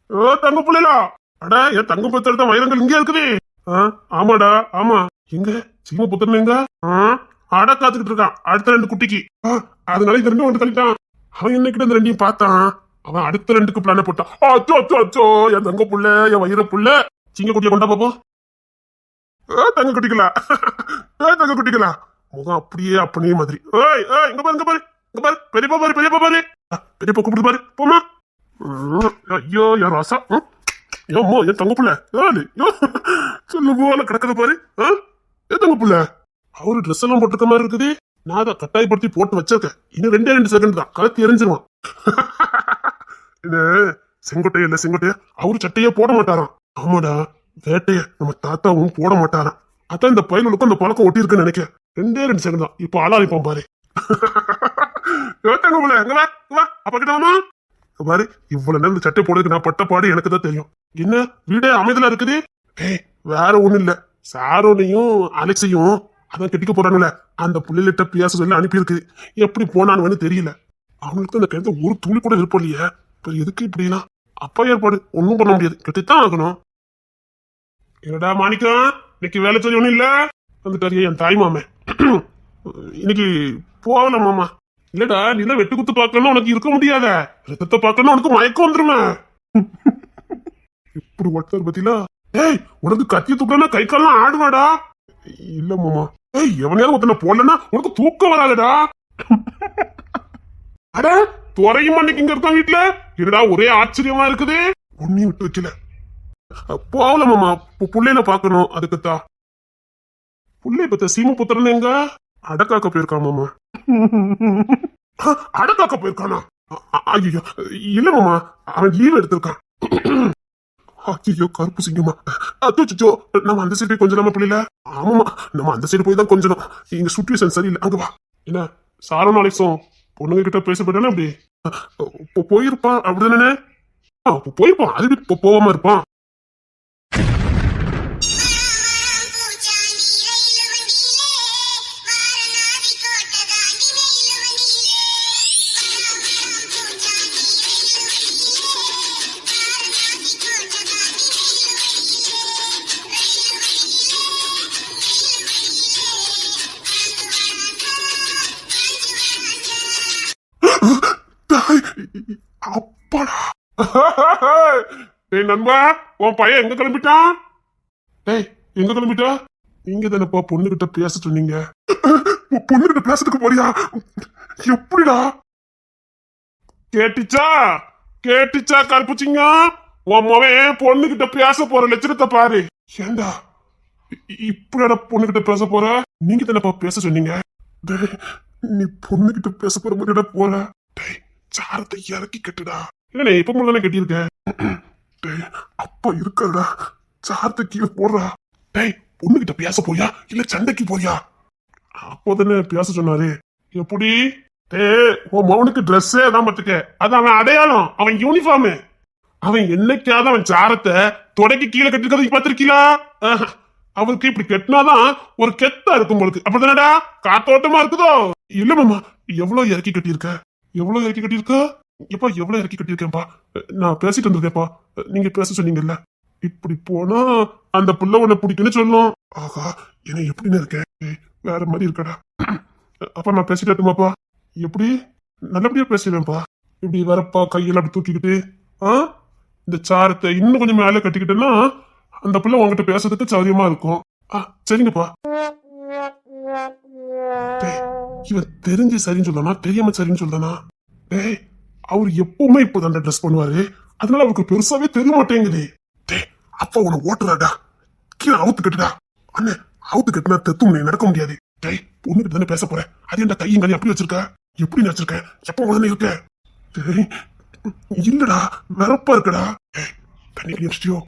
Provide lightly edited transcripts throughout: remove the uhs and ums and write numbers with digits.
ஓ தங்க புள்ளைலா, அடா என் தங்க பத்திரத்த வைரங்கள் இங்கே இருக்குது. ஆமாடா ஆமா. எங்க சீம புத்திரன் எங்க? அட காத்துக்கிட்டு இருக்கான் அடுத்த ரெண்டு குட்டிக்கு. அதனால இந்த ரெண்டும் வந்து தள்ளிட்டான். அவன் என்னக்கிட்ட இந்த ரெண்டையும் பார்த்தான். அவன் அடுத்த ரெண்டுக்கு பிளான போட்டான். அச்சோ அச்சோ அச்சோ, என் தங்க புள்ள, என் வயிற புள்ள. சிங்க குட்டியை கொண்டா பாப்போம். தங்க குட்டிகளா, தங்க குட்டிகளா, முகம் அப்படியே அப்பனே மாதிரி. ஏய் ஏய், இங்க பாரு இங்க பாரு இங்க பாரு, பெரியப்பா பாரு பெரியப்பா பாரு, பெரியப்பா கூப்பிட்டு பாரு போமா. ஐயோ என் ராசா, ஏம்மா என் தங்க புள்ள சொல்லு போல கிடக்குது பாரு. என் தங்க புள்ள அவரு ட்ரெஸ் எல்லாம் போட்டுக்க மாதிரி இருக்குது. நான் அதை கட்டாயப்படுத்தி போட்டு வச்சிருக்கேன். இன்னும் 2 செகண்ட் தான் கலத்தி எரிஞ்சிருவான். இது செங்கோட்டைய இல்ல செங்கோட்டைய, அவரு சட்டையே போட மாட்டாராம். ஆமாடா, வேட்டைய நம்ம தாத்தாவும் போட மாட்டாராம். அதான் இந்த பயலுக்கும் அந்த பழக்கம் ஒட்டி இருக்குன்னு நினைக்கிறேன். 2 செகண்ட் தான் இப்ப ஆளாரிப்பான் பாரு. அப்ப கிட்டமா பாரு, இவ்வளவு நேரம் சட்டை போடுறதுக்கு நான் பட்ட பாடு எனக்கு தான் தெரியும். என்ன வீடே அமைதலா இருக்குது. ஏய் வேற ஒண்ணும் இல்ல, சாரோனையும் அலெக்ஸையும் அதான் கெட்டிக்க போறானுல, அந்த புள்ளிலிட்ட பேச சொல்லி அனுப்பியிருக்கு. எப்படி போனான்னு தெரியல. அவனுக்கு அந்த கிழந்த ஒரு துளி கூட விருப்பம் இல்லையே. இப்ப எதுக்கு இப்படிலாம்? அப்பா ஏற்பாடு ஒன்னும் பண்ண முடியாது, கெட்டித்தான் ஆகணும். என்னடா மாணிக்கம், இன்னைக்கு வேலை சொல்லி ஒண்ணும் இல்ல வந்துட்டாரு என் தாய் மாமன். இன்னைக்கு போகல மாமா. இல்லடா, நீ தான் வெட்டு குத்து பாக்கணும் உனக்கு இருக்க முடியாத, ரத்தத்தை பாக்கணும் உனக்கு மயக்கம் வந்துருமே. இப்படி ஒருத்தர் பத்தில. ஏய் உனக்கு கத்திய தூக்கலன்னா கை கால்லாம் ஆடுவாடா. இல்ல மாமா. ஏய் எவனையாவது ஒருத்தனை போடலன்னா உனக்கு தூக்கம் வராதடா. அட துறையும் அன்னைக்கு இங்க இருக்கான் வீட்டுல. என்னடா ஒரே ஆச்சரியமா இருக்குது. ஒன்னையும் விட்டு வைக்கல. போகல மாமா, புள்ளையில பாக்கணும். அதுக்குத்தான் புள்ளை பத்த சீம புத்திரன் எங்க அடக்காக்க போயிருக்கான் மாமா. அடக்காக்க போயிருக்கானா? ஐயோ இல்ல மாமா, அவன் லீவ் எடுத்திருக்கான். ஐயோ கருப்பு சிங்கமா. அச்சோ, நம்ம அந்த சைடு போய் கொஞ்சம் நம்ம பிள்ளைல. ஆமாமா, நம்ம அந்த சைடு போய் தான் கொஞ்சம். இங்க சுச்சுவேஷன் சரியில்லை, அங்க வா. என்ன சாரோ நாளைக்கும் பொண்ணுங்க கிட்ட பேசப்பட்டானே அப்படி போயிருப்பான் அப்படிதானே? போயிருப்பான், அது போகாம இருப்பான். அப்பாடா. டேய் நண்பா, உன் பையன் எங்க கிளம்பிட்டான்? டேய் எங்க கிளம்பிட்டா? நீங்க தானப்பா பொண்ணுகிட்ட பேச சொன்னீங்க. பொண்ணுகிட்ட பேசுறதுக்கு போறியா? எப்படிடா? கேட்டுச்சா கேட்டுச்சா கருப்புச்சிங்க? உன் மவன் பொண்ணுகிட்ட பேச போற லட்சணத்தை பாரு. ஏண்டா இப்படிடா பொண்ணுகிட்ட பேச போற? நீங்க தானப்பா பேச சொன்னீங்க. நீ பொண்ணுகிட்ட பேச போற மாதிரிடா போற. டேய் சாரத்தை இறக்கி கட்டுடா. இல்ல இப்ப மட்டும் தானே கட்டியிருக்க. அப்பா இருக்கடா, சாரத்தை கீழே போடுறா. டேய் பொண்ணுகிட்ட பேச போறியா இல்ல சண்டைக்கு போறியா? அப்போதானே பேச சொன்னாரு. எப்படி? டேய் உன் மவனுக்கு ட்ரெஸ்ஸே தான் பத்துக்க, அது அவன் அடையாளம், அவன் யூனிஃபார்ம். அவன் என்னைக்காவது அவன் சாரத்தை தொடக்கி கீழே கட்டிருக்கிறதுக்கு பார்த்திருக்கீங்களா? அவருக்கு இப்படி கெட்டினாதான் ஒரு கெத்தா இருக்கும் உங்களுக்கு. அப்படிதானடா காத்தோட்டமா இருக்குதோ? இல்ல மாமா, எவ்வளவு இறக்கி கட்டியிருக்க? எவ்வளவு இறக்கி கட்டியிருக்க? எப்பா எவ்வளவு இறக்கி கட்டியிருக்கேன்ப்பா. நான் பேசிட்டு இருந்திருக்கேன்ப்பா, நீங்க பேச சொன்னீங்கல்ல. இப்படி போனா அந்த புள்ள உன்னை பிடிக்குன்னு சொல்லும். ஆகா என்ன எப்படின்னு இருக்கேன், வேற மாதிரி இருக்கடா. அப்பா நான் பேசிட்டு இருக்குமாப்பா? எப்படி? நல்லபடியா பேசுவேன்ப்பா. இப்படி வரப்பா கையெல்லாம் அப்படி தூக்கிக்கிட்டு இந்த சாரத்தை இன்னும் கொஞ்சம் மேல கட்டிக்கிட்டேன்னா அந்த புள்ள உங்ககிட்ட பேசுறதுக்கு சௌரியமா இருக்கும். சரிங்கப்பா. இவன் தெரிஞ்சு சரின்னு சொல்லனா தெரியாம சரின்னு சொல்லனா? டேய் அவரு எப்பவுமே இப்பதான் ட்ரெஸ் பண்ணுவாரு, அதனால அவருக்கு பெருசாவே தெரிய மாட்டேங்குது. டேய் அப்பா உன ஓட்டுறாடா, கீழே அவுத்து கட்டுடா. அண்ணே அவுத்து கட்டுனா தெத்தும் நீ நடக்க முடியாது. டேய் பொண்ணுகிட்ட தானே பேச போற, அது என்ன கையும் கையும் அப்படி வச்சிருக்க? எப்படி வச்சிருக்க? எப்ப உடனே இருக்க? டேய் இல்லடா வெறப்பா இருக்கடா. தண்ணி கழிச்சிட்டியோ?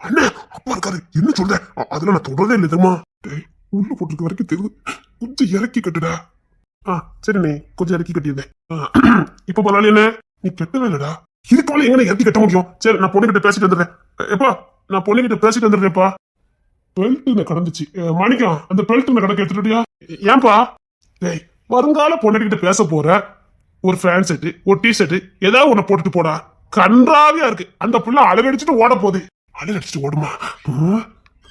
அண்ணே அப்பா இருக்காரு, என்ன சொல்ற? அதெல்லாம் நான் தொடரதே இல்லை தெரியுமா? டேய் உள்ள போட்டிருக்க வரைக்கும் தெரியுது, கொஞ்சம் இறக்கி கட்டுடா. சரி நீ கொஞ்சம் இறக்கி கட்டியிருந்தேன். இப்ப பரவாயில்ல, என்ன நீ கெட்டவே இல்லடா. இதுக்கால எங்க இறக்கி கட்ட முடியும்? சரி நான் பொண்ணுகிட்ட பேசிட்டு வந்துடுறேன். எப்பா நான் பொண்ணுகிட்ட பேசிட்டு வந்துடுறேன்ப்பா. பெல்ட் கடந்துச்சு மாணிக்கம், அந்த பெல்ட் கடக்க எடுத்துட்டியா? ஏன்பா? டேய் வருங்கால பொண்ணுகிட்ட பேச போற, ஒரு ஃபேன் செட்டு ஒரு டி ஷர்ட் ஏதாவது ஒண்ணு போட்டுட்டு போடா. கன்றாவியா இருக்கு. அந்த புள்ள அழகடிச்சுட்டு ஓட போகுது. அழகடிச்சுட்டு ஓடுமா?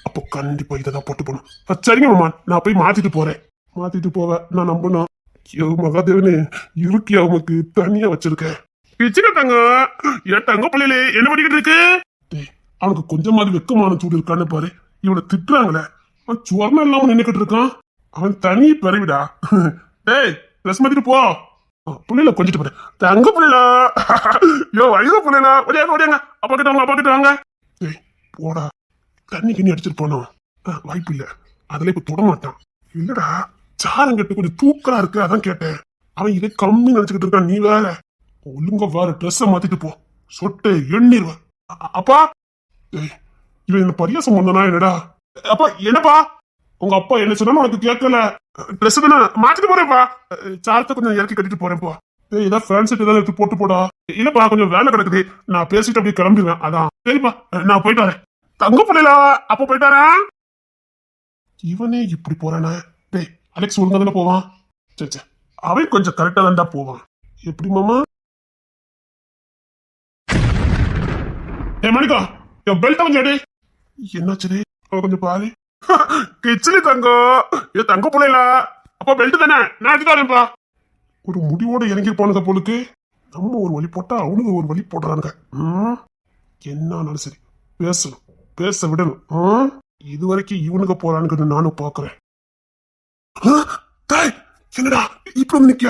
அப்போ கண்டிப்பா இதான் போட்டு போகணும். சரிங்க மாமா, நான் போய் மாத்திட்டு போறேன். மாத்திட்டு போவேன், நான் நம்பணும். ஐயோ மகாதேவனே, இருக்கு அவனுக்கு தனியா வச்சிருக்கேன். பிச்சுக்க தங்க, என் தங்க பிள்ளையிலே என்ன பண்ணிக்கிட்டு இருக்கு? அவனுக்கு கொஞ்சமாவது வெக்கமான சூடு இருக்கான்னு பாரு. இவனை திட்டுறாங்களே, அவன் சுவர்ணம் இல்லாம நின்னுக்கிட்டு இருக்கான். அவன் தனி பிறவிடா. டேய் ட்ரெஸ் மாத்திட்டு போ. புள்ளையில கொஞ்சிட்டு போறேன். தங்க புள்ளைல, யோ வயது புள்ளைல, ஓடியாங்க ஓடியாங்க. அப்பா கிட்ட வாங்க, அப்பா கிட்ட வாங்க. டேய் போடா, தண்ணி கிண்ணி அடிச்சிட்டு போனோம். வாய்ப்பு இல்ல, அதுல இப்ப தொட மாட்டான். இல்லடா, சாரம் கட்டு கொஞ்சம் தூக்கலா இருக்கு, அதான் கேட்டேன். அவன் இதே கம்மி நினைச்சுக்கிட்டு இருக்கான். நீ வேற ஒழுங்கா வேற ட்ரெஸ்ஸ மாத்திட்டு போ, சொட்டு எண்ணிருவ. அப்பா, இவன் என்ன பரியாசம் பண்ணனா என்னடா? அப்பா என்னப்பா, உங்க அப்பா என்ன சொன்னா உனக்கு கேட்கல. ட்ரெஸ் தானே மாத்திட்டு போறேன்ப்பா. சாரத்தை கொஞ்சம் இறக்கி கட்டிட்டு போறேன்ப்பா. ஏதாவது ஃபேன் செட் ஏதாவது எடுத்து போட்டு போடா. இல்லப்பா கொஞ்சம் வேலை கிடக்குது, நான் பேசிட்டு அப்படியே கிளம்பிடுவேன். அதான் சரிப்பா, நான் போயிட்டு வரேன். தங்க பிள்ளைல அப்ப போயிட்டாரா? இவனே இப்படி போறானே. டேய் அலெக்ஸ் ஒழுங்கா தானே போவான். சரி அவன் கொஞ்சம் கரெக்டா தான்டா போவான். எப்படி மாமா? மணிக்கா, என் பெல்ட் கொஞ்சம் எடு. என்னாச்சு? கொஞ்சம் பாரு. கிச்சலி தங்கம், ஏ தங்க பிள்ளைல அப்ப பெல்ட் தானே, நான் எடுத்துக்காரேன்ப்பா. ஒரு முடிவோட இறங்கி போனத போலுக்கு. நம்ம ஒரு வழி போட்டா அவனுக்கு ஒரு வழி போடுறானுங்க. என்னாலும் சரி பேசணும், பேச விடணும். இது வரைக்கும் இவனுக்கு போறானுங்க நானும் பாக்குறேன். என்னடா இப்ப வந்து நிக்க?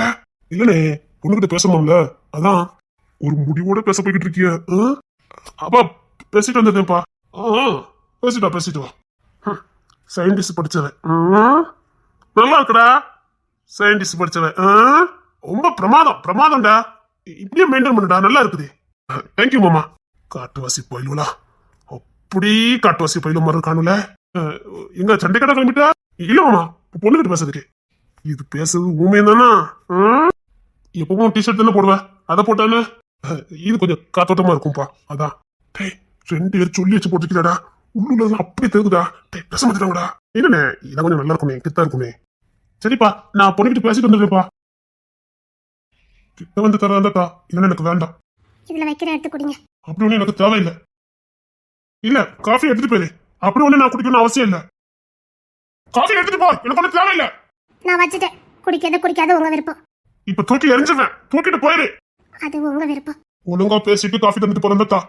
இல்லனே, பொண்ணுகிட்ட பேசணும்ல, அதான் ஒரு முடிவோட பேச போய்கிட்டு இருக்கிய. அப்பா பேசிட்டு வந்ததுப்பா. பேசிட்டு வா. சயின்டிஸ்ட் படிச்சவன் நல்லா இருக்குடா. சயின்டிஸ்ட் படிச்சவன் ரொம்ப பிரமாதம்டா. இப்படியே மெயின்டைன் பண்ணுடா, நல்லா இருக்குது. தேங்க்யூ மாமா. காட்டுவாசி பயிலுவலா, அப்படி காட்டுவாசி பயிலும் மாதிரி காணுல. எங்க சண்டை கடை கிளம்பிட்டா? இல்ல மாமா, பொண்ணுகிட்ட பேசுறதுக்கு. இது பேசுறது ஊமையம் தானா? எப்பவும் டிஷர்ட் தானே போடுவேன், அதை போட்டானே. இது கொஞ்சம் காத்தோட்டமா இருக்கும்பா, அதான். டேய் 2 பேர் சொல்லி வச்சு போட்டுக்கடா, உள்ளுல அப்படி தெரியுதுடா. டேய் பேச மாட்டாங்கடா. என்னண்ணே, இதான் கொஞ்சம் நல்லா இருக்குமே, கிட்டா இருக்குமே. சரிப்பா, நான் பொண்ணுகிட்ட பேசிட்டு வந்துடுறேன்ப்பா. கிட்ட வந்து தரதா இல்லைன்னு எனக்கு வேண்டாம். இதுல வைக்கிற எடுத்து குடிங்க. அப்படி ஒண்ணு எனக்கு தேவையில்லை. இல்ல காஃபி எடுத்துட்டு போயிரு. அப்படி ஒண்ணு நான் குடிக்கணும்னு அவசியம் இல்ல. காஃபி எடுத்துட்டு போ, எனக்கு ஒண்ணு தேவையில்லை. நான் வச்சுட்டேன். குடிக்காத உங்க விருப்பம். இப்ப தூக்கி எரிஞ்சுவேன், தூக்கிட்டு போயிரு. அது உங்க விருப்பம். ஒழுங்கா பேசிட்டு காஃபி தந்துட்டு போறதா.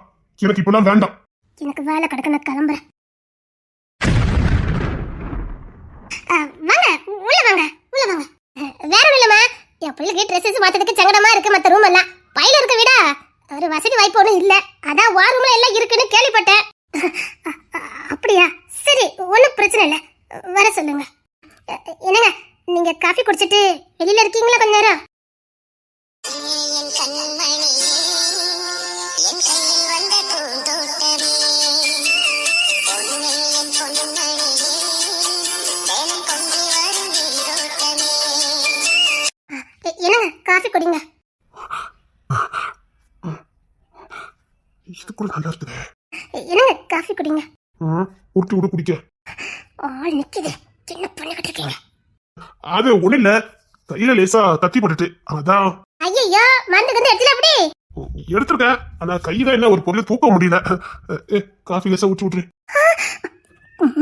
எனக்கு இப்பெல்லாம் வேண்டாம். எனக்கு வேலை கிடக்கு, நான் கிளம்புறேன். வாங்க உள்ள வாங்க, உள்ள வாங்க. வேற இல்லம்மா, என் பிள்ளைக்கு ட்ரெஸ்ஸஸ் மாத்ததுக்கு சங்கடமா இருக்கு. மத்த ரூம் எல்லாம் பையில இருக்க விட ஒரு வசதி வாய்ப்பு ஒன்றும் இல்ல. அதான் வா ரூம்ல எல்லாம் இருக்குன்னு கேள்விப்பட்டேன். அப்படியா? சரி, ஒன்றும் பிரச்சனை இல்லை, வர சொல்லுங்க. என்னங்க, நீங்க காஃபி குடிச்சிட்டு வெளியில இருக்கீங்களா கொஞ்ச நேரம்? என்னங்க காஃபி குடிங்க. இது கூட நல்லா இருக்குது. என்னங்க காஃபி குடிங்க. உருட்டி விட குடிக்க ஆள் நிக்குது. என்ன பண்ணிக்கிட்டு இருக்கீங்க? அது ஒண்ணு இல்ல, கையில லேசா கத்தி போட்டுட்டு அதான். ஐயோ, மருந்து வந்து எடுத்துல அப்படி எடுத்துருக்கேன். ஆனா கையில என்ன ஒரு பொருளை தூக்க முடியல. காஃபி லேசா ஊற்றி விட்டுரு.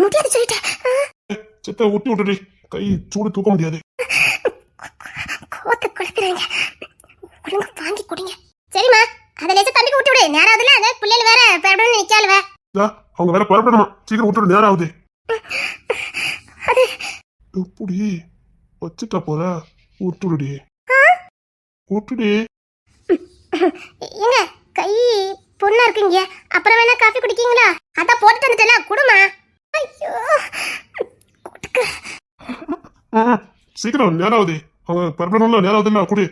முடியாது சொல்லிட்டேன். செத்த ஊட்டி விட்டுரு, கை சூடு தூக்க முடியாது. கோத்த குழப்பறீங்க, ஒழுங்கா வாங்கி குடிங்க. சரிம்மா, அதை லேசா தம்பிக்கு விட்டு விடு. நேரம் ஆகுதுல, அந்த பிள்ளைகள் வேற பரபரன்னு நிக்காளுவ. அவங்க வேற பரப்படணுமா, சீக்கிரம் விட்டுடு, நேரம் ஆகுது. அது எப்படி வச்சுட்டா போற? விட்டுடுடி, விட்டுடி. ஏங்க கை பொண்ணா இருக்குங்க, அப்புறம் வேணா காஃபி குடிக்கீங்களா? அதான் போட்டுட்டு வந்துட்டல, குடுமா. ஐயோ சீக்கிரம், நேரம் ஆகுது. அவங்க பரப்படணும்ல, நேரம் ஆகுதுல்ல, குடி.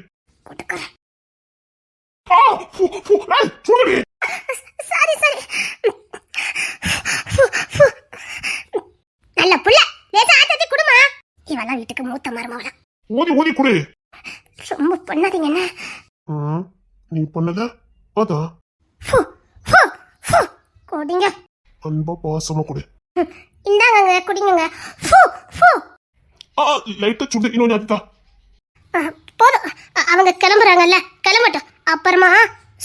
Sorry sorry. நல்ல புள்ள, லேசா ஆத்தத்தி குடுமா. இவெல்லாம் வீட்டுக்கு மூத்த மருமவளா. ஊதி ஊதி குடி. ரொம்ப பண்ணாதீங்க. என்ன நீ பண்ணல? அதான் குடிங்க. அன்பா பாசமா குடி. இந்தாங்க குடிங்க. லைட்டா சுடு, இன்னொன்னு அதுதான். போதும், அவங்க கிளம்புறாங்கல்ல, கிளம்பட்டும். அப்புறமா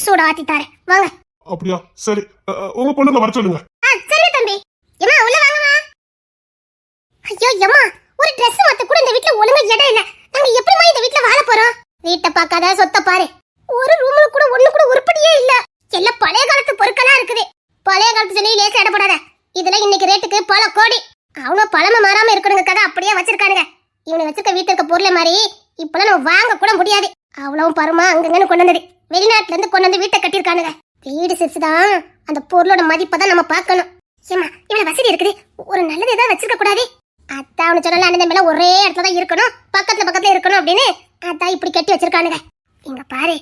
சூடா ஆத்தி தாரேன் வாங்க. அப்படியா? சரி, உங்க பொண்ணுங்க வர சொல்லுங்க. சரி தம்பி. ஏமா உள்ள வாங்கம்மா. ஐயோ ஏமா, ஒரு Dress மாத்த கூட இந்த வீட்ல ஒழுங்கா இடம் இல்ல. நாங்க எப்படிமா இந்த வீட்ல வாழ போறோம்? வீட்டை பார்க்காத சொத்த பாரு. ஒரு ரூம்ல கூட ஒண்ணு கூட உருப்படியே இல்ல. எல்லாம் பழைய காலத்து பொருட்களா இருக்குது. பழைய காலத்து சொல்லி லேசா இடப்படாத. இதுல இன்னைக்கு ரேட்டுக்கு பல கோடி. அவனும் பழம மாறாம இருக்கணுங்க கதை அப்படியே வச்சிருக்கானுங்க. இவனை வச்சிருக்க வீட்டுல இருக்க பொருளை மாதிரி இப்பெல்லாம் நம்ம வாங்க கூட முடியாது. அவ்வளவும் பருமா அங்கங்கன்னு கொண்டு வந்தது. வெளிநாட்டுல இருந்து கொண்டு வந்து வீட்டை கட்டியிருக்கானுங்க. வீடு சிறுசுதான், அந்த பொருளோட மதிப்பை தான் நம்ம பார்க்கணும். ஏமா இவ்வளவு வசதி இருக்குது, ஒரு நல்லது ஏதாவது வச்சிருக்க கூடாது? அத்தான் அவனு சொன்னால அண்ணன் மேல ஒரே இடத்துல தான் இருக்கணும், பக்கத்துல பக்கத்துல இருக்கணும் அப்படின்னு அதான் இப்படி கட்டி வச்சிருக்கானுங்க. இங்க பாரு,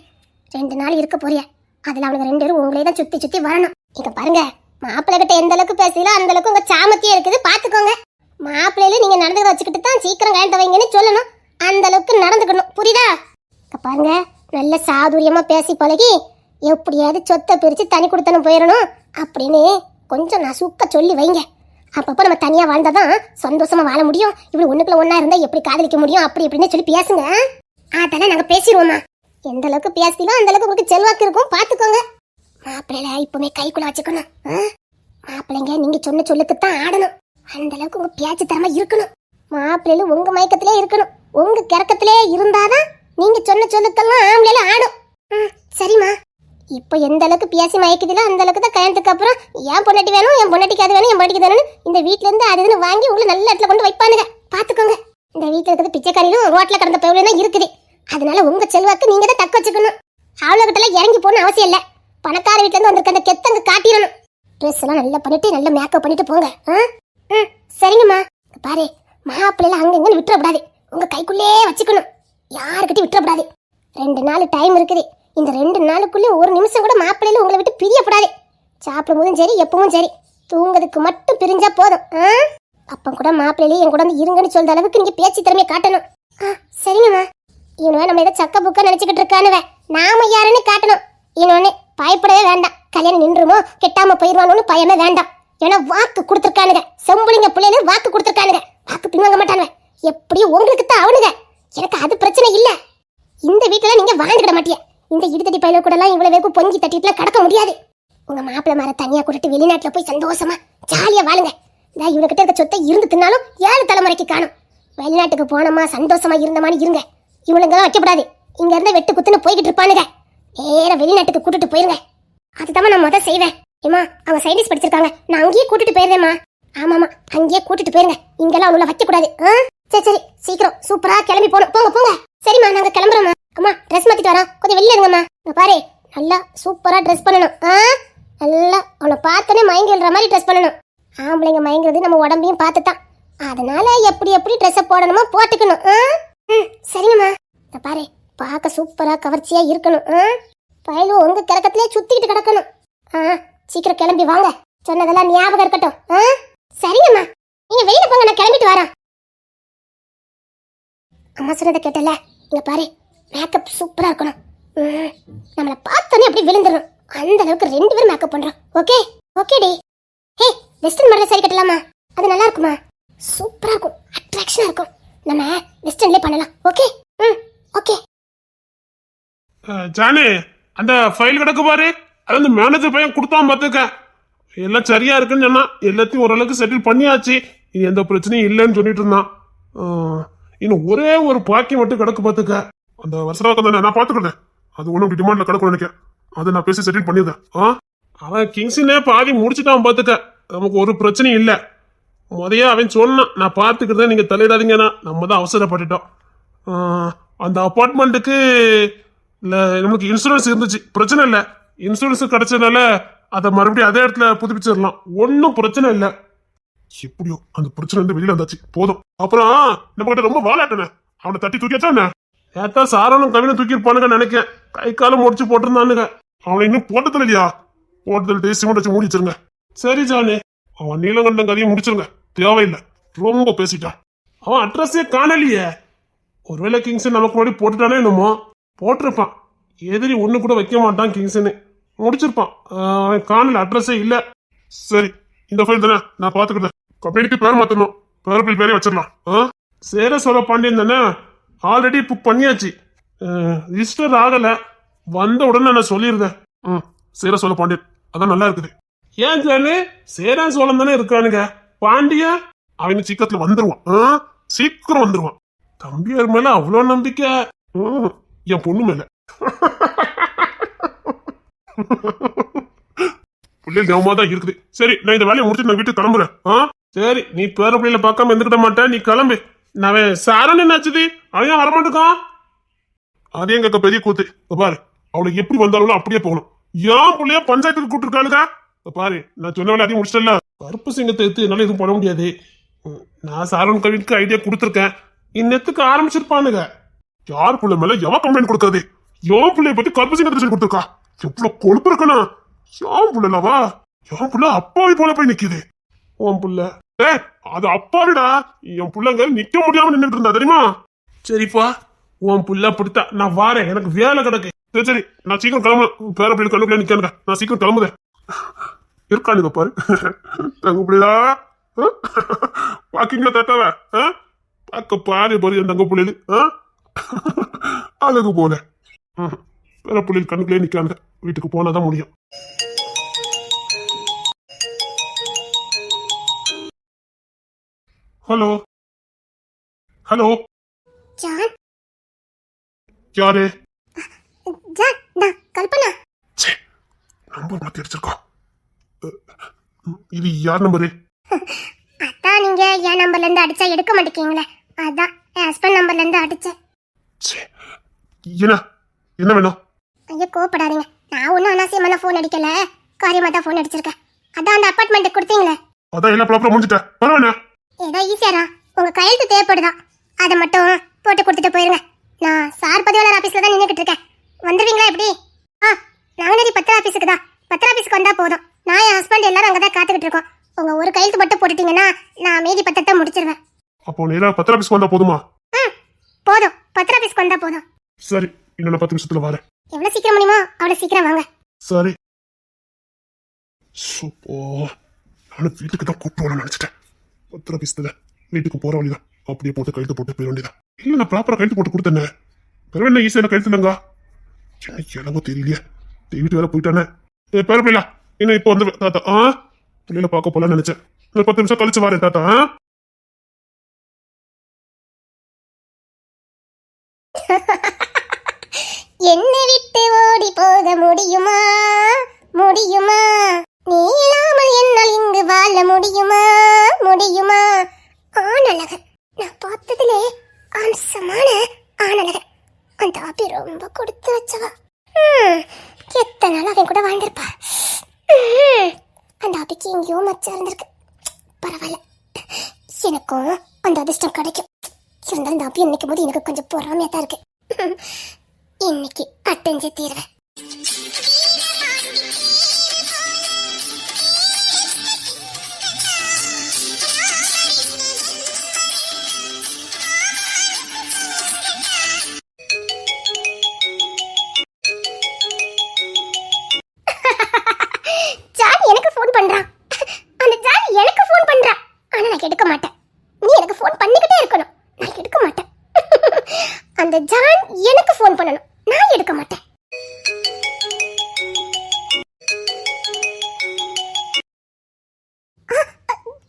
2 நாள் இருக்க போறிய, அதுல அவனுக்கு 2 பேரும் உங்களே தான் சுத்தி சுத்தி வரணும். இங்க பாருங்க, மாப்பிள்ளை கிட்ட எந்த அளவுக்கு பேசல அந்த அளவுக்கு உங்க சாமத்தியே இருக்குது, பாத்துக்கோங்க. மாப்பிள்ளையில நீங்க நடந்துக்க வச்சுக்கிட்டு தான் சீக்கிரம் கழட்ட வைங்கன்னு சொல்லணும். அந்த அளவுக்கு நடந்துக்கணும், புரியுதா? இங்க பாருங்க, நல்ல சாதுரியமா பேசி பழகி எப்படியாவது சொத்தை பிரிச்சு தனி கொடுத்தனும் போயிடணும் அப்படின்னு கொஞ்சம் நசுக்க சொல்லி வைங்க. அப்பப்போ நம்ம தனியா வாழ்ந்தாதான் சந்தோஷமா வாழ முடியும். இப்படி ஒண்ணுக்குள்ள ஒண்ணா இருந்தா எப்படி காதலிக்க முடியும் அப்படி இப்படின்னு சொல்லி பேசுங்க. அதெல்லாம் நாங்க பேசிடுவோமா. எந்த அளவுக்கு பேசினோ அந்த அளவுக்கு உங்களுக்கு செல்வாக்கு இருக்கும், பாத்துக்கோங்க. மாப்பிள்ளைல இப்பவுமே கைக்குள்ள வச்சுக்கணும். மாப்பிள்ளைங்க நீங்க சொன்ன சொல்லுக்குத்தான் ஆடணும். அந்த அளவுக்கு உங்க பேச்சு தரமா இருக்கணும். மாப்பிள்ளைல உங்க மயக்கத்திலே இருக்கணும், உங்க கிறக்கத்திலே இருந்தாதான் நீங்க சொன்ன சொல்லுக்கெல்லாம் ஆம்பளைல ஆடும். சரிம்மா. இப்போ எந்த அளவுக்கு பேசி மயக்குதுல அந்த அளவுக்கு தான் கல்யாணத்துக்கு அப்புறம் என் பொண்டாட்டி வேணும், என் பொண்டாட்டிக்கு அது வேணும், என் பொண்டாட்டிக்கு வேணும்னு இந்த வீட்டுல இருந்து அது இதுன்னு வாங்கி உங்களை நல்ல இடத்துல கொண்டு வைப்பானுங்க, பாத்துக்கோங்க. இந்த வீட்டுல இருக்கிறது பிச்சைக்காரிலும் ரோட்ல கடந்த பயிலும் தான் இருக்குது. அதனால உங்க செல்வாக்கு நீங்க தான் தக்க வச்சுக்கணும். அவ்வளவுகிட்ட எல்லாம் இறங்கி போகணும் அவசியம் இல்ல. பணக்கார வீட்டுல இருந்து வந்திருக்க அந்த கெத்தங்க காட்டிடணும். ட்ரெஸ் எல்லாம் நல்லா பண்ணிட்டு நல்ல மேக்கப் பண்ணிட்டு போங்க. சரிங்கம்மா. பாரு, மாப்பிள்ளைல அங்கங்க விட்டுறக்கூடாது, உங்க கைக்குள்ளே வச்சுக்கணும், யாருக்கிட்டையும் விட்டுறக்கூடாது. 2 நாள் டைம் இருக்குது. இந்த 2 நாளுக்குள்ளே ஒரு நிமிஷம் கூட மாப்பிள்ளையில உங்களை விட்டு பிரியப்படாது. சாப்பிடும் போதும் சரி, எப்பவும் சரி, தூங்குறதுக்கு மட்டும் பிரிஞ்சா போதும். அப்ப கூட மாப்பிள்ளையில என் கூட வந்து இருங்கன்னு சொல்ற அளவுக்கு நீங்க பேச்சு திறமையை காட்டணும். சரிங்கம்மா. இவனுவ நம்ம இதை சக்க புக்க நினைச்சுக்கிட்டு இருக்கானுவ, நாம யாருன்னு காட்டணும். இன்னொன்னு பயப்படவே வேண்டாம், கல்யாணம் நின்றுமோ கெட்டாம போயிடுவானு பயமே வேண்டாம். ஏன்னா வாக்கு கொடுத்துருக்கானுங்க, செம்புளிங்க பிள்ளைங்க வாக்கு கொடுத்துருக்கானுங்க, வாக்கு பின்வாங்க மாட்டானுங்க. எப்படியும் உங்களுக்கு தான் அவனுங்க, எனக்கு அது பிரச்சனை இல்ல. இந்த வீட்டுல நீங்க வாழ்ந்துக்கிட மாட்டிய. இந்த இடுதடி பயில கூட எல்லாம் இவ்வளவு வேகம் பொங்கி தட்டிட்டுலாம் கடக்க முடியாது. உங்க மாப்பிள்ள மாற தனியா கூட்டிட்டு வெளிநாட்டுல போய் சந்தோஷமா ஜாலியா வாழுங்க. இந்த இவனுக்கிட்ட இருக்க சொத்தை இருந்து தின்னாலும் 7 தலைமுறைக்கு காணும். வெளிநாட்டுக்கு போனோமா சந்தோஷமா இருந்தமான்னு இருங்க. இவனுங்கெல்லாம் வைக்கப்படாது. இங்க இருந்த வெட்டு குத்துன்னு போய்கிட்டு இருப்பானுங்க. நேர வெளிநாட்டுக்கு கூட்டிட்டு போயிருங்க. அதுதான் நான் முதல் செய்வேன். ஏமா அவங்க சயின்டிஸ்ட் படிச்சிருக்காங்க, நான் அங்கேயே கூட்டிட்டு போயிருந்தேம்மா. ஆமாமா, அங்கேயே கூட்டிட்டு போயிருங்க. இங்கெல்லாம் அவனுல வைக்க கூடாது. சரி சரி, சீக்கிரம் சூப்பரா கிளம்பி போகணும். போங்க போங்க. சரிம்மா, நாங்க கிளம்புறோம்மா. அம்மா ட்ரெஸ் மாத்திட்டு வரோம், கொஞ்சம் வெளில இருங்கம்மா. இங்க பாரு, நல்லா சூப்பரா ட்ரெஸ் பண்ணணும். நல்லா அவனை பார்த்தனே மயங்கிடுற மாதிரி ட்ரெஸ் பண்ணணும். ஆம்பளைங்க மயங்கிறது நம்ம உடம்பையும் பார்த்துதான். அதனால எப்படி எப்படி ட்ரெஸ்ஸை போடணுமோ போட்டுக்கணும். சரிங்கம்மா. இங்க பாரு, பார்க்க சூப்பரா கவர்ச்சியா இருக்கணும். பயலும் உங்க கிழக்கத்திலே சுத்திக்கிட்டு கிடக்கணும். சீக்கிரம் கிளம்பி வாங்க, சொன்னதெல்லாம் ஞாபகம் இருக்கட்டும். சரிங்கம்மா, நீங்க வெளியில போங்க, நான் கிளம்பிட்டு வரேன். அம்மா சொன்னதை கேட்டல. இங்க பாரு, மேக்கப் சூப்பரா இருக்கணும். நம்மள பார்த்தோன்னே அப்படி விழுந்துடும். அந்த அளவுக்கு 2 பேரும் மேக்கப் பண்றோம். ஓகே ஓகே டி. ஹே, வெஸ்டர்ன் மாடல் சரி கட்டலாமா? அது நல்லா இருக்குமா? சூப்பரா இருக்கும், அட்ராக்ஷனா இருக்கும். நம்ம வெஸ்டர்ன்லயே பண்ணலாம். Okay okay. ஜானே, அந்த ஃபைல் கிடக்கு பாரு, அது அந்த மேனேஜர் பையன் கொடுத்தான் பார்த்துக்க. எல்லாம் சரியா இருக்குன்னு சொன்னா, எல்லாத்தையும் ஓரளவுக்கு செட்டில் பண்ணியாச்சு. இனி எந்த பிரச்சனையும் இல்லைன்னு சொல்லிட்டு இருந்தான். இன்னும் ஒரே ஒரு பாக்கி மட்டும் கிடக்கு பார்த்துக்க. அந்த வருஷம் தானே நான் பார்த்துக்கிட்டேன், அது ஒன்றும் டிமாண்ட்ல கிடக்கும் நினைக்கிறேன். அதை நான் பேசி செட்டில் பண்ணியிருந்தேன். அவன் கிங்ஸினே பாதி முடிச்சுட்டான் பார்த்துக்க. நமக்கு ஒரு பிரச்சனையும் இல்லை. முதைய அவன் சொன்னான், நான் பார்த்துக்கிட்டேன், நீங்க தலையிடாதீங்கன்னா. நம்ம தான் அவசரப்பட்டுட்டோம். அந்த அப்பார்ட்மெண்ட்டுக்கு இல்லை நமக்கு இன்சூரன்ஸ் இருந்துச்சு, பிரச்சனை இல்லை. இன்சூரன்ஸ் கிடைச்சதுனால அதை மறுபடியும் அதே இடத்துல புதுப்பிச்சிடலாம், ஒன்றும் பிரச்சனை இல்லை. எப்படியோ அந்த பிரச்சனை வந்து வெளியில வந்தாச்சு, போதும். அப்புறம் நம்ம கிட்ட ரொம்ப வாழாட்டனே, அவனை தட்டி தூக்கியாச்சானே. ஏத்தா சாரனும் கவினும் தூக்கி இருப்பானுங்க நினைக்கேன். கை காலம் முடிச்சு போட்டிருந்தானுங்க. அவனை இன்னும் போட்டதில்ல இல்லையா? போட்டதில் சிமெண்ட் வச்சு மூடி வச்சிருங்க. சரி ஜானே, அவன் நீலகண்டம் கதையை முடிச்சிருங்க, தேவையில்லை, ரொம்ப பேசிட்டான். அவன் அட்ரஸே காணலையே. ஒருவேளை கிங்ஸன் நமக்கு முன்னாடி போட்டுட்டானே என்னமோ. போட்டிருப்பான், எதிரி ஒண்ணு கூட வைக்க மாட்டான் கிங்ஸ்ன்னு முடிச்சிருப்பான். அவன் காணல, அட்ரஸே இல்ல. சரி, இந்த ஃபைல் தானே நான் பாத்துக்கிட்டேன். கம்பெனிக்கு பேர் மாத்தணும், பேர் பேரே வச்சிடலாம். சேர சோழ பாண்டியன் தானே, ஆல்ரெடி புக் பண்ணியாச்சு. ரிஜிஸ்டர் ஆகல, வந்த உடனே நான் சொல்லியிருந்தேன். ம் சேர சோழ பாண்டியன் அதான் நல்லா இருக்குது. ஏன் ஜானு சேரா சோழம் தானே இருக்கானுங்க. பாண்டியா அவன் சீக்கிரத்துல வந்துருவான். சீக்கிரம் வந்துருவான். தம்பியார் மேல அவ்வளவு நம்பிக்கை. என் பொண்ணு மேல பிள்ளைகள் ஞாபகமா தான் இருக்குது. சரி நான் இந்த வேலையை முடிச்சுட்டு நான் வீட்டுக்கு கிளம்புறேன். சரி நீ பேர பிள்ளைல பார்க்காம இருந்துக்கிட்ட மாட்டேன். நீ கிளம்பு. நான் சாரன் என்னாச்சுது அவன் வரமாட்டுக்கான். அதே எங்க பெரிய கூத்து பாரு. அவளுக்கு எப்படி வந்தாலும் அப்படியே போகணும். ஏன் பிள்ளைய பஞ்சாயத்துக்கு கூப்பிட்டுருக்காளுங்க பாரு. நான் சொன்ன வேலை அதையும் முடிச்சிட்டல. கருப்பு சிங்கத்தை எடுத்து என்னால எதுவும் பண்ண முடியாது. நான் சாரன் கவிக்கு ஐடியா கொடுத்துருக்கேன். இன்னத்துக்கு ஆரம்பிச்சிருப்பானுங்க. யார் பிள்ளை மேல எவ கம்ப்ளைண்ட் கொடுக்காது. என் பிள்ளைய பத்தி கருப்பு சிங்கத்தை கொடுத்துருக்கா. எவ்வளவு கொழுப்பு இருக்கணும். என் பிள்ளைலவா என் பிள்ளை அப்பாவி போல போய் நிக்குது. உன் பிள்ளை அது அப்பாவிடா. என் பிள்ளைங்க நிக்க முடியாம நின்றுட்டு இருந்தா தெரியுமா. சரிப்பா உன் புள்ள அப்படித்தான். நான் வாரேன். எனக்கு வேலை கிடக்கு. சரி சரி நான் சீக்கிரம் கிளம்பு. பேர பிள்ளை கண்ணுக்குள்ள நிக்கானுங்க. நான் சீக்கிரம் கிளம்புதேன். இருக்கானுங்க பாரு தங்க பிள்ளைடா. பாக்கீங்களா தாத்தாவ பார்க்க பாரு பாரு என் தங்க பிள்ளைகள் அழகு போல. பேர பிள்ளைகள் கண்ணுக்குள்ளே நிக்கானுங்க. வீட்டுக்கு போனாதான் முடியும். ஹலோ ஹலோ ஜான் யாரு? ஜான் நான் கல்பனா. நம்பர் மாத்தி அடிச்சிருக்கோம். இது யார் நம்பரு? அதான் நீங்க என் நம்பர்ல இருந்து அடிச்சா எடுக்க மாட்டேங்கீங்களே. அதான் என் ஹஸ்பண்ட் நம்பர்ல இருந்து அடிச்சேன். என்ன என்ன வேணும்? ஐயோ கோப்படாதீங்க. நான் ஒன்னும் அனாவசியமான போன் அடிக்கல. காரியமா தான் போன் அடிச்சிருக்கேன். அதான் அந்த அப்பார்ட்மெண்ட் கொடுத்தீங்களே. அதான் எல்லாம் ப்ராப்பரா முடிஞ்சிட்டேன். பரவாயில்ல. ஏதோ ஈஸியாரா உங்க கையெழுத்து தேவைப்படுதான். அதை மட்டும் போட்டு கொடுத்துட்டு போயிருங்க. நான் சார் பதிவாளர் ஆபீஸ்ல தான் நின்றுக்கிட்டு இருக்கேன். வந்துருவீங்களா எப்படி? நாங்கநேரி பத்திர ஆபீஸுக்கு தான். பத்திர ஆபீஸ்க்கு வந்தா போதும். நான் என் ஹஸ்பண்ட் எல்லாரும் அங்கதான் காத்துக்கிட்டு இருக்கோம். உங்க ஒரு கையெழுத்து மட்டும் போட்டுட்டீங்கன்னா நான் மீதி பத்திரத்தை முடிச்சிருவேன். அப்போ நேரா பத்திர ஆபீஸ்க்கு வந்தா போதுமா? போதும். பத்திர ஆபீஸ்க்கு வந்தா போதும். சரி இன்னும் 10 நிமிஷத்துல வரேன். எவ்வளவு சீக்கிரம் முடியுமோ அவ்வளவு சீக்கிரம் வாங்க. சரி. நானும் வீட்டுக்கு தான் கூப்பிட்டு நினைச்சிட்டேன். பத்திர ஆபீஸ்ல வீட்டுக்கு போற வழிதான். அப்படியே போட்டு கையெழுத்து போட்டு போயிட வேண்டியதான். இல்ல நான் ப்ராப்பரா கையெழுத்து போட்டு கொடுத்தேன். பரவாயில்ல ஈஸியா கையெழுத்து இல்லைங்க. எனக்கு எளவோ தெரியலையே. வீட்டு வேலை போயிட்டானே. பேர பிள்ளை இன்னும் இப்போ வந்து தாத்தா பிள்ளைல பார்க்க போலான்னு நினைச்சேன். 10 நிமிஷம் கழிச்சு வரேன் தாத்தா. என்னை விட்டு ஓடி போக முடியுமா முடியுமா? நீ இல்லாமல் என்னால் இங்கு வாழ முடியுமா முடியுமா? ஆணழகன் நான் பார்த்ததுலே அம்சமான ஆணழகன். அந்த ஆபி ரொம்ப கொடுத்து வச்சவா. எத்தனை நாள் அவன் கூட வாழ்ந்திருப்பா. அந்த ஆபிக்கு எங்கேயோ மச்சம் இருந்திருக்கு. பரவாயில்ல எனக்கும் அந்த அதிர்ஷ்டம் கிடைக்கும். இருந்தாலும் இந்த ஆபி நினைக்கும் போது எனக்கு கொஞ்சம் பொறாமையா தான் இருக்கு. இன்னைக்கு அட்டெஞ்சு தீர்வேன். ஜான் எனக்கு ஃபோன் பண்றான். அந்த ஜான் எனக்கு ஃபோன் பண்றான். ஆனா நான் எடுக்க மாட்டேன். நீ எனக்கு ஃபோன் பண்ணிக்கிட்டே இருக்கணும். நான் எடுக்க மாட்டேன். அந்த ஜான் எனக்கு ஃபோன் பண்ணணும். நான் எடுக்க மாட்டேன்.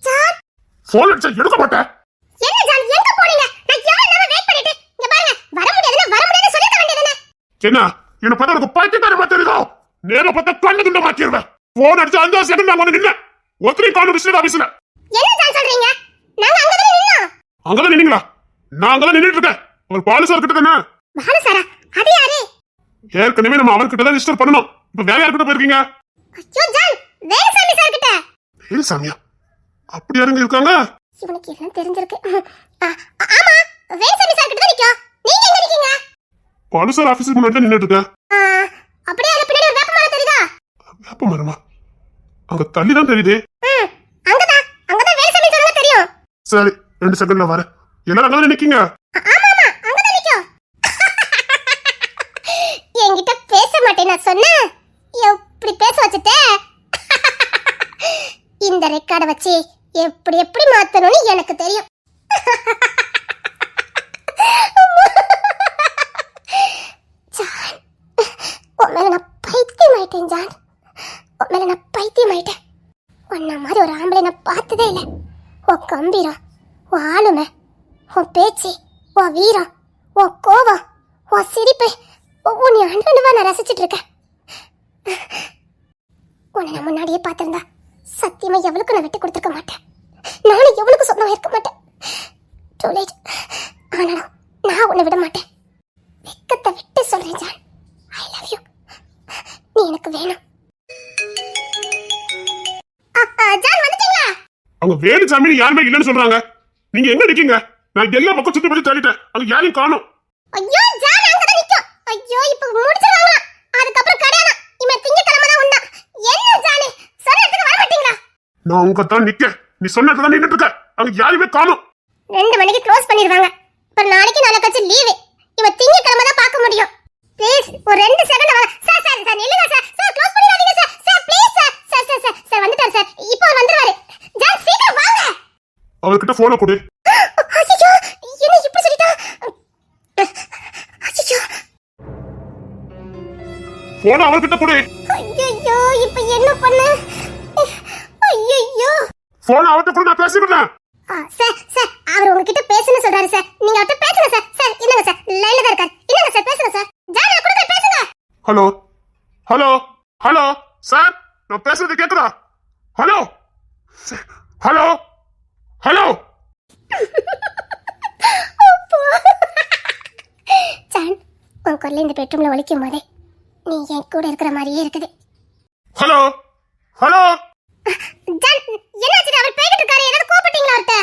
ஜான் போன் அடிச்சா எடுக்க மாட்டேன். என்ன ஜான் எங்க போறீங்க? நான் எவ்வளவு நேரம் வெயிட் பண்ணிட்டு இங்க பாருங்க. வர முடியாதுன்னு சொல்லிட வேண்டியதுதானே. என்ன பார்த்தா எனக்கு பைத்தியக்காரமா தெரியுதோ? நேரா பார்த்தா கண்ணு துண்ட மாத்திடுவேன். போன் அடிச்சா 5 செகண்ட் நான் வந்து நின்னேன். ஒருத்தரையும் காணோம் டிஸ்ட்ரிக்ட் ஆபீஸ்ல. என்ன ஜான் சொல்றீங்க? நாங்க அங்கதான் நின்னோம். அங்கதான் நின்னீங்களா? நான் அங்கதான் நின்னுட்டு இருக்கேன். அவர் பாலு சார் கிட்ட தானே? பாலு சாரா? அது யாரு? ஏற்கனவே நம்ம அவர்கிட்ட தான் ரிஜிஸ்டர் பண்ணணும். இப்ப வேற யார்கிட்ட போயிருக்கீங்க? ஐயோ ஜான் வேலுசாமி சார் கிட்ட. வேலுசாமியா? அப்படி யாருங்க இருக்காங்க? இவனுக்கு எல்லாம் தெரிஞ்சிருக்கு. ஆமா வேலுசாமி சார் கிட்ட தான் நிக்கோம். நீங்க எங்க இருக்கீங்க? பாலு சார் ஆபீஸ்க்கு முன்னாடி தான் நின்னுட்டு இருக்கேன். அப்படியே அது பின்னாடி ஒரு வேப்ப மரம் தெரியுதா? வேப்ப மரமா? அங்க தள்ளி தான் தெரியுது. அங்கதான் வேலுசாமி சொன்னா தெரியும். சரி 2 செகண்ட்ல வரேன். எல்லாரும் அங்கதான் நிக்கீங்க. ஆமா அங்கதான் நிக்கோம். என்கிட்ட பேச மாட்டேன் நான் சொன்னேன். எப்படி பேச வச்சுட்டே? இந்த ரெக்கார்டை வச்சு எப்படி எப்படி மாத்தணும்னு எனக்கு தெரியும். ஜான் உன் மேல நான் பைத்தியமாயிட்டேன். மாட்டேன் ஜான். உன் மேல நான் பைத்தியம் ஆயிட்டேன். உன்ன மாதிரி ஒரு ஆம்பளை நான் பார்த்ததே இல்லை. உன் கம்பீரம், உன் ஆளுமை, உன் பேச்சு, உன் வீரம், உன் கோபம், உன் சிரிப்பு, உன்னை அணுவா நான் ரசிச்சிட்டு இருக்கேன். உன்னை நான் முன்னாடியே பார்த்திருந்தா சத்தியமா எவளுக்கு நான் விட்டு கொடுத்துருக்க மாட்டேன். நானும் எவளுக்கு சொந்தமா இருக்க மாட்டேன். Too late. ஆனாலும் நான் உன்னை விட மாட்டேன். வெக்கத்தை விட்டு சொல்றேன் ஜான். I love you. நீ எனக்கு வேணும். ஜான் வந்துட்டீங்களா? அவங்க வேலு சாமி யாருமே இல்லைன்னு சொல்றாங்க. நீங்க எங்க இருக்கீங்க? நான் எல்லா பக்கம் சுத்தி போய் தேடிட்டேன். அங்க யாரையும் காணோம். ஐயோ ஜான் அங்கதான் நிக்கும். ஐயோ இப்ப முடிச்சிருவாங்க. அதுக்கப்புறம் கடையானா இவன் திங்கக்கிழமை தான் உண்டா. என்ன ஜானே சொன்ன இடத்துக்கு வர மாட்டீங்களா? நான் உங்க தான் நிக்க. நீ சொன்ன இடத்துல தான் நின்னுட்டு இருக்க. அங்க யாருமே காணோம். 2 மணிக்கு க்ளோஸ் பண்ணிடுவாங்க. அப்புறம் நாளைக்கு நாளை கழிச்சு லீவு. இவன் திங்கக்கிழமை தான் பார்க்க முடியும். ப்ளீஸ் ஒரு 2 செகண்ட் வர. சார் சார் சார் நில்லுங்க சார். சார் க்ளோஸ் பண்ணிடாதீங்க sir. Sir please sir. Sir sir sir sir வந்துட்டார் சார். இப்போ அவர் வந்துருவாரு. ஜான் சீக்கிரம் வாங்க. அவர்கிட்ட போனை கொடு. ஐயோ என்ன இப்படி சொல்லிட்டா? ஐயோ போனை அவர்கிட்ட கொடு. ஐயோ இப்போ என்ன பண்ண? ஐயோ போனை அவர்கிட்ட கொடு. நான் பேசிடுறேன். சார் சார் அவர் உங்ககிட்ட பேசணும்னு சொல்றாரு சார். நீங்க அவர்கிட்ட பேசுங்க சார். சார் இல்லங்க சார் லைன்ல தான் இருக்காரு. இல்லங்க சார் பேசுங்க சார். ஜான் கொடுங்க பேசுங்க. ஹலோ ஹலோ ஹலோ சார், நான் பேசுறது கேக்குதா? Hello hello hello. ஜான் உன் குரல் இந்த பெட்ரூம்ல ஒலிக்கும் போதே நீ என் கூட இருக்கிற மாதிரியே இருக்குது. Hello hello. ஜான் என்னாச்சு? அவர் பேசிட்டு இருக்காரு. ஏதாவது கோபப்பட்டீங்களா அவர்ட்ட?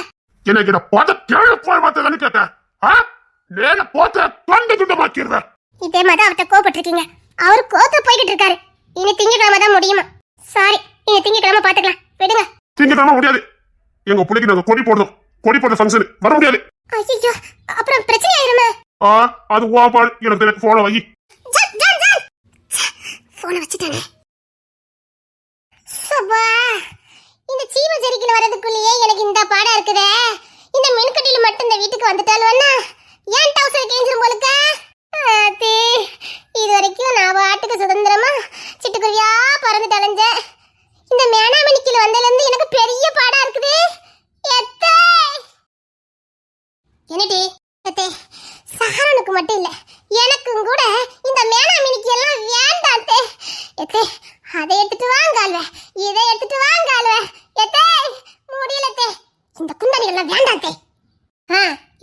எனக்கு இத பார்த்து கேள்வி போய் பார்த்ததானே கேட்டேன். நேர போத்த தொண்டை துண்டமாக்கிடுவேன். இதே மாதிரி அவர்ட்ட கோபப்பட்டிருக்கீங்க. அவர் கோத்துல போய்கிட்டு இருக்காரு. இனி திங்கக்கிழமை தான் முடியுமா? சாரி, இனி திங்கக்கிழமை பாத்துக்கலாம். விடுங்க. திங்கக்கிழமை முடியாது. எங்க பிள்ளைக்கு நாங்க கொடி போடுறோம். கொடி போடுற ஃபங்க்ஷன் வர முடியாது. ஐயோ அப்புறம் பிரச்சனை ஆயிருமே. அது ஓபால். எனக்கு போன வை. ஜான் ஜான் ஜான் போனை வச்சுட்டானே. சபா இந்த சீம ஜெரிக்கில வரதுக்குள்ளேயே எனக்கு இந்த பாடம் இருக்குதே. இந்த மெனுக்கட்டில மட்டும் இந்த வீட்டுக்கு வந்துட்டாலும்னா ஏன் டவுசர் கேஞ்சிரும் போலுக்க. அது இது வரைக்கும் நான் பாட்டுக்கு சுதந்திரமா சிட்டுக்குருவியா பறந்துட்டு அலைஞ்சேன். இந்த மேனாமணிக்கில் வந்ததுலேருந்து எனக்கு பெரிய பாடா இருக்குது. எத்தே என்னடி எத்தே சாரனுக்கு மட்டும் இல்ல எனக்கும் கூட இந்த மேனாமணிக்கு எல்லாம் வேண்டாத்தே. எத்தே அதை எடுத்துட்டு வாங்கால்வே, இதை எடுத்துட்டு வாங்கால்வே. எத்தே முடியலத்தே. இந்த குண்டாடி எல்லாம் வேண்டாத்தே.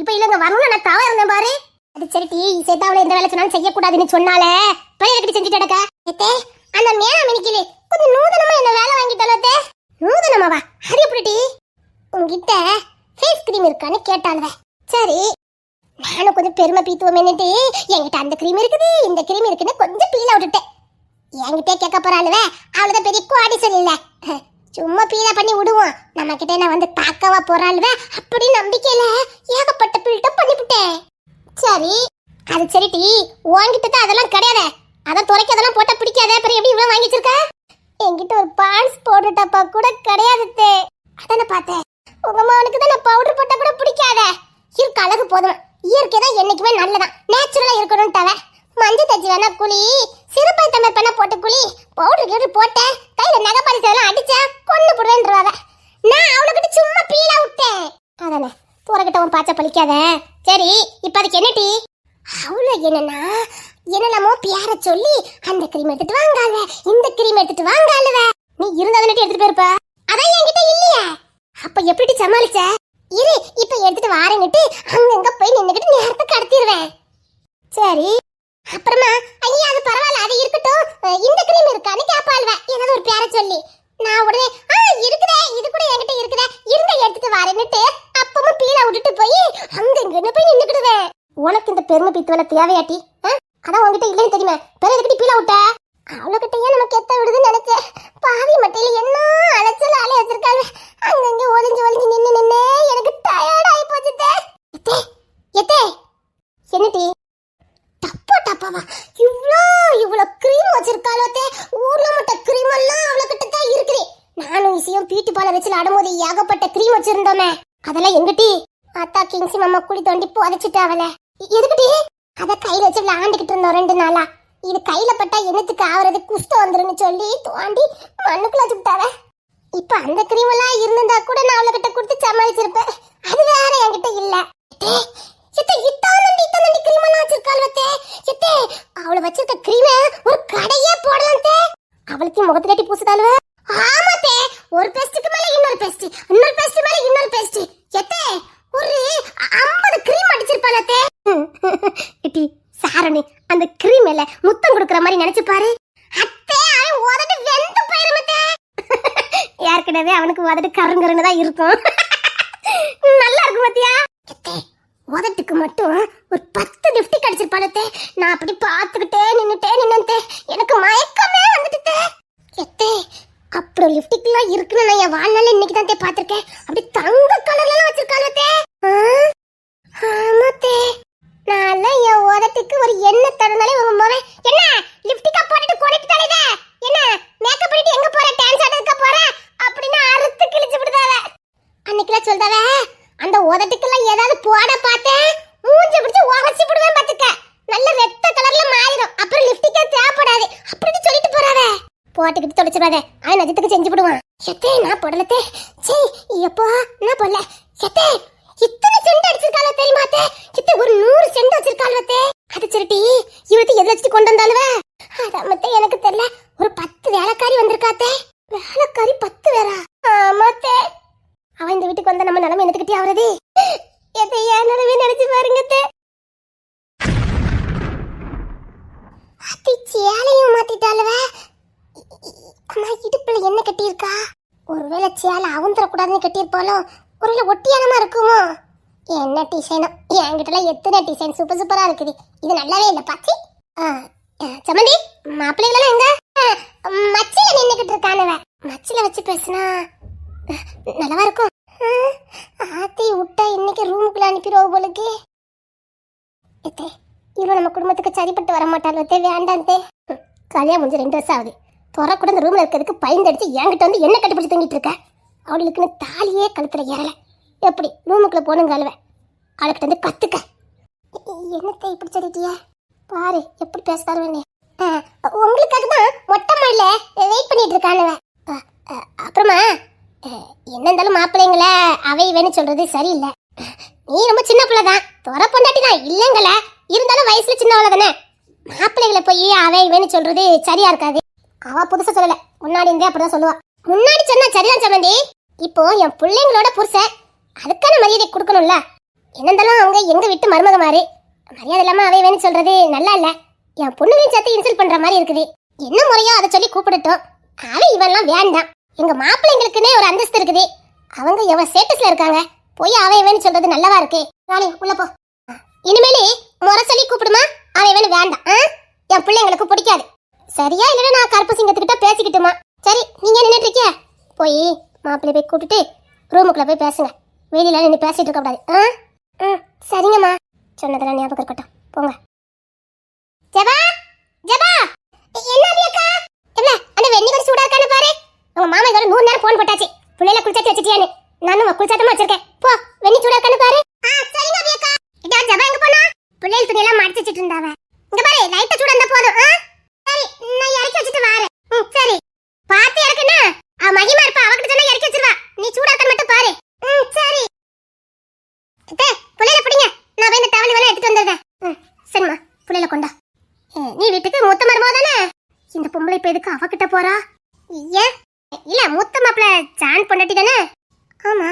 இப்ப இல்லங்க வரணும். நான் தவ இருந்தேன் பாரு. அது சரி டீ சேத்தாவளை எந்த வேலை சொன்னாலும் செய்யக்கூடாதுன்னு சொன்னாலே பழைய கட்டி செஞ்சுட்டடக்கா. எத்தே அந்த மேனாமணிக்கிலே கொஞ்சம் நூதனமா என்ன வேலை வாங்கிட்டாலே. நூதனமாவா? அது எப்படி டீ? உங்ககிட்ட ஃபேஸ் கிரீம் இருக்கான்னு கேட்டாலுவே. சரி நானும் கொஞ்சம் பெருமை பீத்துவோமேன்னுட்டு என்கிட்ட அந்த கிரீம் இருக்குது இந்த கிரீம் இருக்குன்னு கொஞ்சம் பீல விட்டுட்டேன். என்கிட்ட கேட்க போறாளுவே. அவ்வளவுதான் பெரிய குவாடிசன் இல்ல. சும்மா பீலா பண்ணி விடுவோம். நம்ம கிட்ட நான் வந்து தாக்கவா போறாளுவே அப்படின்னு நம்பிக்கையில ஏகப்பட்ட பில்டப் பண்ணிவிட்டேன். சரி அது சரி டீ உன்கிட்ட தான் அதெல்லாம் கிடையாது. அதான் துறைக்கு அதெல்லாம் போட்டா பிடிக்காத. அப்புறம் எப்படி இவ்வளவு வாங்கி வச்சிருக்க? என்கிட்ட ஒரு பான்ஸ் பவுடர் டப்பா கூட கிடையாது. அதான பார்த்தேன். உங்க அம்மாவுக்கு தான் நான் பவுடர் போட்டா கூட பிடிக்காத. இருக்க அழகு போதும். இயற்கை தான் என்னைக்குமே நல்லதான். நேச்சுரலா இருக்கணும்ட்டாவ. மஞ்சள் தச்சு வேணா குழி, சிறுபை தமிழ் பண்ண போட்டு குழி, பவுடர் கேட்டு போட்ட கையில நகைப்பாரி சேவெல்லாம் அடிச்சா கொண்டு போடுவேன்றவாவ. நான் அவளுக்கிட்ட சும்மா பீலா விட்டேன். அதானே தூரக்கிட்ட உன் பாச்சா பழிக்காத. சரி இப்ப அதுக்கு என்ன டீ? அவளு என்னன்னா என்னெல்லாமோ பியார சொல்லி அந்த கிரீம் எடுத்துட்டு வாங்காளுவ, இந்த கிரீம் எடுத்துட்டு வாங்காளுவ. நீ இருந்ததுன்னு எடுத்துட்டு போயிருப்ப. அதான் என்கிட்ட இல்லையா? அப்ப எப்படி சமாளிச்ச? இரு இப்ப எடுத்துட்டு வாரங்கிட்டு அங்கங்க போய் நின்னுக்கிட்டு நேரத்தை கடத்திடுவேன். சரி அப்புறமா ஐயா அது பரவாயில்ல அது இருக்கட்டும், இந்த கிரீம் இருக்கான்னு கேப்பாளுவ ஏதாவது ஒரு பேரை சொல்லி. நான் உடனே இருக்குதே இது கூட என்கிட்ட இருக்குதே இருந்த எடுத்துட்டு வாரேன்னுட்டு அப்பவும் பீலா விட்டுட்டு போய் அங்கங்கன்னு போய் நின்னுக்கிடுவேன். உனக்கு இந்த பெருமை பித்துவல தேவையாட்டி? அதான் உங்ககிட்ட இல்லைன்னு தெரியுமே. பெரிய எதுக்கிட்ட பீலா விட்ட? அவளுக்கிட்டயே நமக்கு எத்த விடுதுன்னு நினைச்சேன். பாவி மட்டையில என்ன அலைச்சல் அலைய வச்சிருக்காங்க. அங்கங்க ஒளிஞ்சு ஒளிஞ்சு நின்னு நின்னு எனக்கு டயர்ட் ஆகி போச்சுட்டே. எத்தே எத்தே என்னடி டப்பாவா இவ்வளோ கிரீம் வச்சிருக்காளோத்தே. ஊர்ல மட்டும் கிரீம் எல்லாம் அவளக்கிட்ட தான் இருக்குது. நானும் இசையும் பீட்டி பால வச்சு ஆடும்போது ஏகப்பட்ட கிரீம் வச்சிருந்தோமே. அதெல்லாம் எங்கிட்டி? அத்தா கிங்ஸி மாமா குழி தோண்டி புதைச்சிட்டு அவளை. எதுக்கிட்டி? அத கையில வச்சு விளையாண்டுக்கிட்டு இருந்தோம் 2 நாளா. இது கையில பட்டா என்னத்துக்கு ஆவறது, குஷ்டம் வந்துருன்னு சொல்லி தோண்டி மண்ணுக்குள்ள வச்சுட்டாவ. இப்ப அந்த கிரீம் எல்லாம் இருந்தா கூட நான் அவளகிட்ட கொடுத்து சமாளிச்சிருப்பேன். அது வேற என்கிட்ட இல்ல. இத்தாண்டி கிரீம் எல்லாம் வச்சிருக்காள்வத்தே. சித்தே அவளை வச்சிருக்க கிரீமை ஒரு கடையே போடலாம். அவளுக்கு முகத்துல கட்டி பூசுதாளுவ. ஆமாத்தே, ஒரு பேஸ்டுக்கு மேல இன்னொரு பேஸ்ட், இன்னொரு பேஸ்ட் மேல இன்னொரு பேஸ்ட். எத்தே ஒரு 50 கிரீம் அடிச்சிருப்பாளத்தே. இட்டி சாரணி அந்த கிரீம் மேல முத்தம் கொடுக்கற மாதிரி நினைச்சு பாரு. அத்தே அவன் உதடு வெந்து போயிருமத்தே. ஏற்கனவே அவனுக்கு உதடு கருங்கருன்னு தான் இருக்கும். நல்லா இருக்கும் பாத்தியா? எத்தே உதட்டுக்கு மட்டும் ஒரு 10 லிப்டிக் அடிச்சிருப்பாளத்தே. நான் அப்படி பார்த்துக்கிட்டே நின்னுட்டே எனக்கு மயக்கமே வந்துட்டு. எத்தே அப்புறம் லிப்டிக்லாம் இருக்குன்னு நான் என் வாழ்நாள் இன்னைக்கு தான் பார்த்திருக்கேன். அப்படி தங்க கலர்ல வச்சிருக்காளத்தே. ஆமாத்தே, நான் என் உதட்டுக்கு ஒரு எண்ணெய் தடனாலே உங்க மகன் என்ன லிப்டிக்கா போட்டுட்டு கொடிட்டாலே என்ன மேக்கப் பண்ணிட்டு எங்க போற, டான்ஸ் ஆடுறதுக்கு போற அப்படின்னு அறுத்து கிழிச்சு விடுதாவ. அன்னைக்குலாம் சொல்தாவ அந்த உதட்டுக்கெல்லாம் ஏதாவது போட பார்த்தேன் மூஞ்சி பிடிச்சு உகச்சி விடுவேன் பாத்துக்க. நல்ல ரெட்ட கலர்ல மாறிடும். அப்புறம் லிப்டிக்கே தேவைப்படாது அப்படின்னு சொல்லிட்டு போறாவ. போட்டுக்கிட்டு தொலைச்சிடாத, அவன் நஜத்துக்கு செஞ்சு விடுவான். எத்தே நான் போடலத்தே. சே எப்போ நான் போடல. எத்தே இத்தனை சென்ட் அடிச்சிருக்காளோ தெரியுமாத்தே? சித்த ஒரு 100 சென்ட் வச்சிருக்காளே. அது சரிட்டி இவளுக்கு எதை வச்சுட்டு கொண்டு வந்தாலுவ அதாமத்தே எனக்கு தெரியல. ஒரு 10 வேலைக்காரி வந்திருக்காத்தே. வேலைக்காரி 10 பேரா? ஆமாத்தே. அவன் இந்த வீட்டுக்கு வந்தா நம்ம நிலைமை என்னத்துக்கிட்டே ஆகுறது? எதை ஏன் நிலைமை நினைச்சு பாருங்கத்தே. அத்தி சேலையும் மாத்திட்டாலுவ. ஆனா இடுப்புல என்ன கட்டியிருக்கா? ஒருவேளை சேலை அவந்தரக்கூடாதுன்னு கட்டியிருப்பாளோ? ஒருவேளை ஒட்டியானமா இருக்குமோ? என்ன டிசைனோ? என்கிட்டலாம் எத்தனை டிசைன் சூப்பர் சூப்பரா இருக்குது. இது நல்லாவே இல்லை பாச்சி. சம்மந்தி மாப்பிள்ளைகளெல்லாம் எங்க? மச்சில நின்னுக்கிட்டு இருக்கானுவ. மச்சில வச்சு பேசுனா நல்லாவா இருக்கும். ஆத்தி விட்டா இன்னைக்கு ரூமுக்குள்ள அனுப்பிடுவோம் போலுக்கு. இவன் நம்ம குடும்பத்துக்கு சரிப்பட்டு வர மாட்டாள். வேண்டாந்தே. கல்யாணம் முடிஞ்சு 2 வருஷம் ஆகுது. துறை கூட இந்த ரூம்ல இருக்கிறதுக்கு பயந்தடிச்சு என்கிட்ட வந்து என்ன கட்டுப்பிடிச்சு தூங்கிட்டு இருக்க? அவளுக்குன்னு தாலியே கழுத்துல ஏறல. எப்படி ரூமுக்குள்ள போனுங்க அழுவேன். அவளுக்கிட்ட வந்து கத்துக்க. என்னத்தை இப்படி சொல்லிட்டிய பாரு எப்படி பேசுறாருன்னு. உங்களுக்காக தான் மொட்டை மாடில வெயிட் பண்ணிட்டு இருக்கானுவ. அப்புறமா என்ன இருந்தாலும் மாப்பிள்ளைங்கள அவை வேணும் சொல்றது சரியில்லை. நீ ரொம்ப சின்ன பிள்ளைதான், துறை பொண்டாட்டி தான் இல்லைங்கள. இருந்தாலும் வயசுல சின்னவள தானே. மாப்பிள்ளைகளை போய் அவை வேணும் சொல்றது சரியா இருக்காது. அவ புதுசா சொல்லல, முன்னாடி இருந்தே அப்படிதான் சொல்லுவா. முன்னாடி சொன்னா சரிதான் சம்பந்தி. இப்போ என் பிள்ளைங்களோட புருஷன், அதுக்கான மரியாதை கொடுக்கணும்ல. என்ன இருந்தாலும் அவங்க எங்க விட்டு மருமக மாதிரி மரியாதை இல்லாம அவை வேணும் சொல்றது நல்லா இல்ல. என் பொண்ணுவையும் சேர்த்து இன்சல்ட் பண்ற மாதிரி இருக்குது. என்ன முறையோ அதை சொல்லி கூப்பிடட்டும். அவன் இவெல்லாம் வேண்டாம். எங்க மாப்பிள்ளைங்களுக்குன்னே ஒரு அந்தஸ்து இருக்குது. அவங்க எவ்வளவு ஸ்டேட்டஸ்ல இருக்காங்க. போய் அவை வேணும் சொல்றது நல்லவா இருக்கு. ராணி உள்ள போ. இனிமேலே முறை சொல்லி கூப்பிடுமா? அவை வேணும் வேண்டாம். என் பிள்ளைங்களுக்கு பிடிக்காது. சரியா இல்லைன்னா நான் கருப்பு சிங்கத்துக்கிட்ட பேசிக்கிட்டுமா? சரி நீங்க நின்றுட்டு இருக்கிய, போய் மாப்பிள்ளை போய் கூப்பிட்டுட்டு ரூமுக்குள்ள போய் பேசுங்க. வெளியில நின்று பேசிட்டு இருக்க கூடாது. சரிங்கம்மா. சொன்னதெல்லாம் ஞாபகம் இருக்கட்டும். போங்க. ஜபா ஜபா என்ன அக்கா? என்ன அந்த வெண்ணி கொஞ்சம் சூடா இருக்கான்னு பாரு. உங்க மாமா இதோட 100 நேரம் போன் போட்டாச்சு. பிள்ளைல குளிச்சாச்சு வச்சிட்டியான்னு. நானும் குளிச்சாத்தமா வச்சிருக்கேன். போ வெண்ணி சூடா இருக்கான்னு பாரு. சரிங்க அக்கா. இதா ஜபா எங்க போனா? பிள்ளைல துணி எல்லாம் மடிச்சு வச்சிட்டு இருந்தாவ. இங்க பாரு லைட்டா சூடா இருந்தா போதும். சரி நான் இறக்கி வச்சிட்டு வரேன். சரி பாத்து இறக்குனா மகிமா இருப்பா. அவகிட்ட சொன்னா இறக்கி வச்சிருவா. நீ சூடா இருக்க மட்டும் பாரு. சரி புள்ளைல பிடிங்க. நான் போய் இந்த டவல் வேணா எடுத்துட்டு வந்துடுறேன். சரிம்மா புள்ளைல கொண்டா. நீ வீட்டுக்கு மூத்த மருமக தானே? இந்த பொம்பளை இப்ப எதுக்கு அவகிட்ட போறா? ஏன் இல்ல மூத்த மாப்பிள்ள ஜான் பொண்டாட்டி தானே? ஆமா.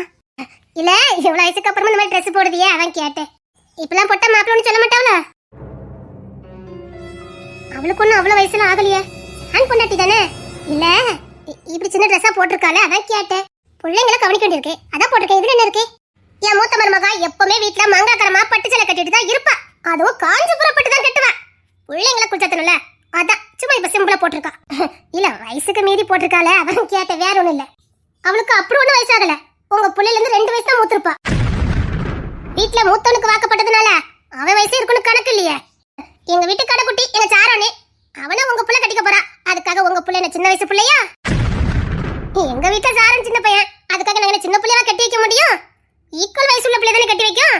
இல்ல இவ்வளவு வயசுக்கு அப்புறமா இந்த மாதிரி ட்ரெஸ் போடுவியே அதான் கேட்டேன். இப்பெல்லாம் போட்டா மாப்பிள்ளன்னு சொல்ல மாட்டாவல? அவளுக்கு ஒன்னும் அவ்வளவு வயசுல ஆகலையே. ஜான் பொண்டாட்டி தானே? இல்ல இப்படி சின்ன ட்ரெஸ்ஸா போட்டிருக்காளே அதான் கேட்டேன். பிள்ளைங்களை கவனிக்க வேண்டியிருக்கு அதான் போட்டிருக்கேன். இதுல என்ன இருக்கு? என் மூத்த மருமகா எப்பவுமே வீட்டுல மங்காக்கரமா பட்டு சேலை கட்டிட்டு தான் இருப்பா. அதுவும் காஞ்சிபுரம் பட்டு தான் கட்டுவா. பிள்ளைங்களை குளிச்சத்தனும்ல அதான் சும்மா இப்ப சிம்பிளா போட்டிருக்கா. இல்ல வயசுக்கு மீறி போட்டிருக்காளே அதான் கேட்டேன். வேற ஒண்ணும் இல்ல. அவளுக்கு அப்படி ஒண்ணும் வயசாகல. உங்க பிள்ளைல இருந்து 2 வயசு தான் மூத்திருப்பா. வீட்டுல மூத்தவனுக்கு வாக்கப்பட்டதுனால அவன் வயசு இருக்குன்னு கணக்கு இல்லையே. எங்க வீட்டு கடைக்குட்டி எங்க சாரோனே அவனும் உங்க பிள்ளை கட்டிக்க போறா. அதுக்காக உங்க பிள்ளை என்ன சின்ன வயசு பிள்ளையா? எங்க வீட்டுல சாரன் சின்ன பையன். அதுக்காக நாங்க சின்ன பிள்ளையா கட்டி வைக்க முடியும்? ஈக்குவல் வயசு உள்ள பிள்ளை தானே கட்டி வைக்கும்.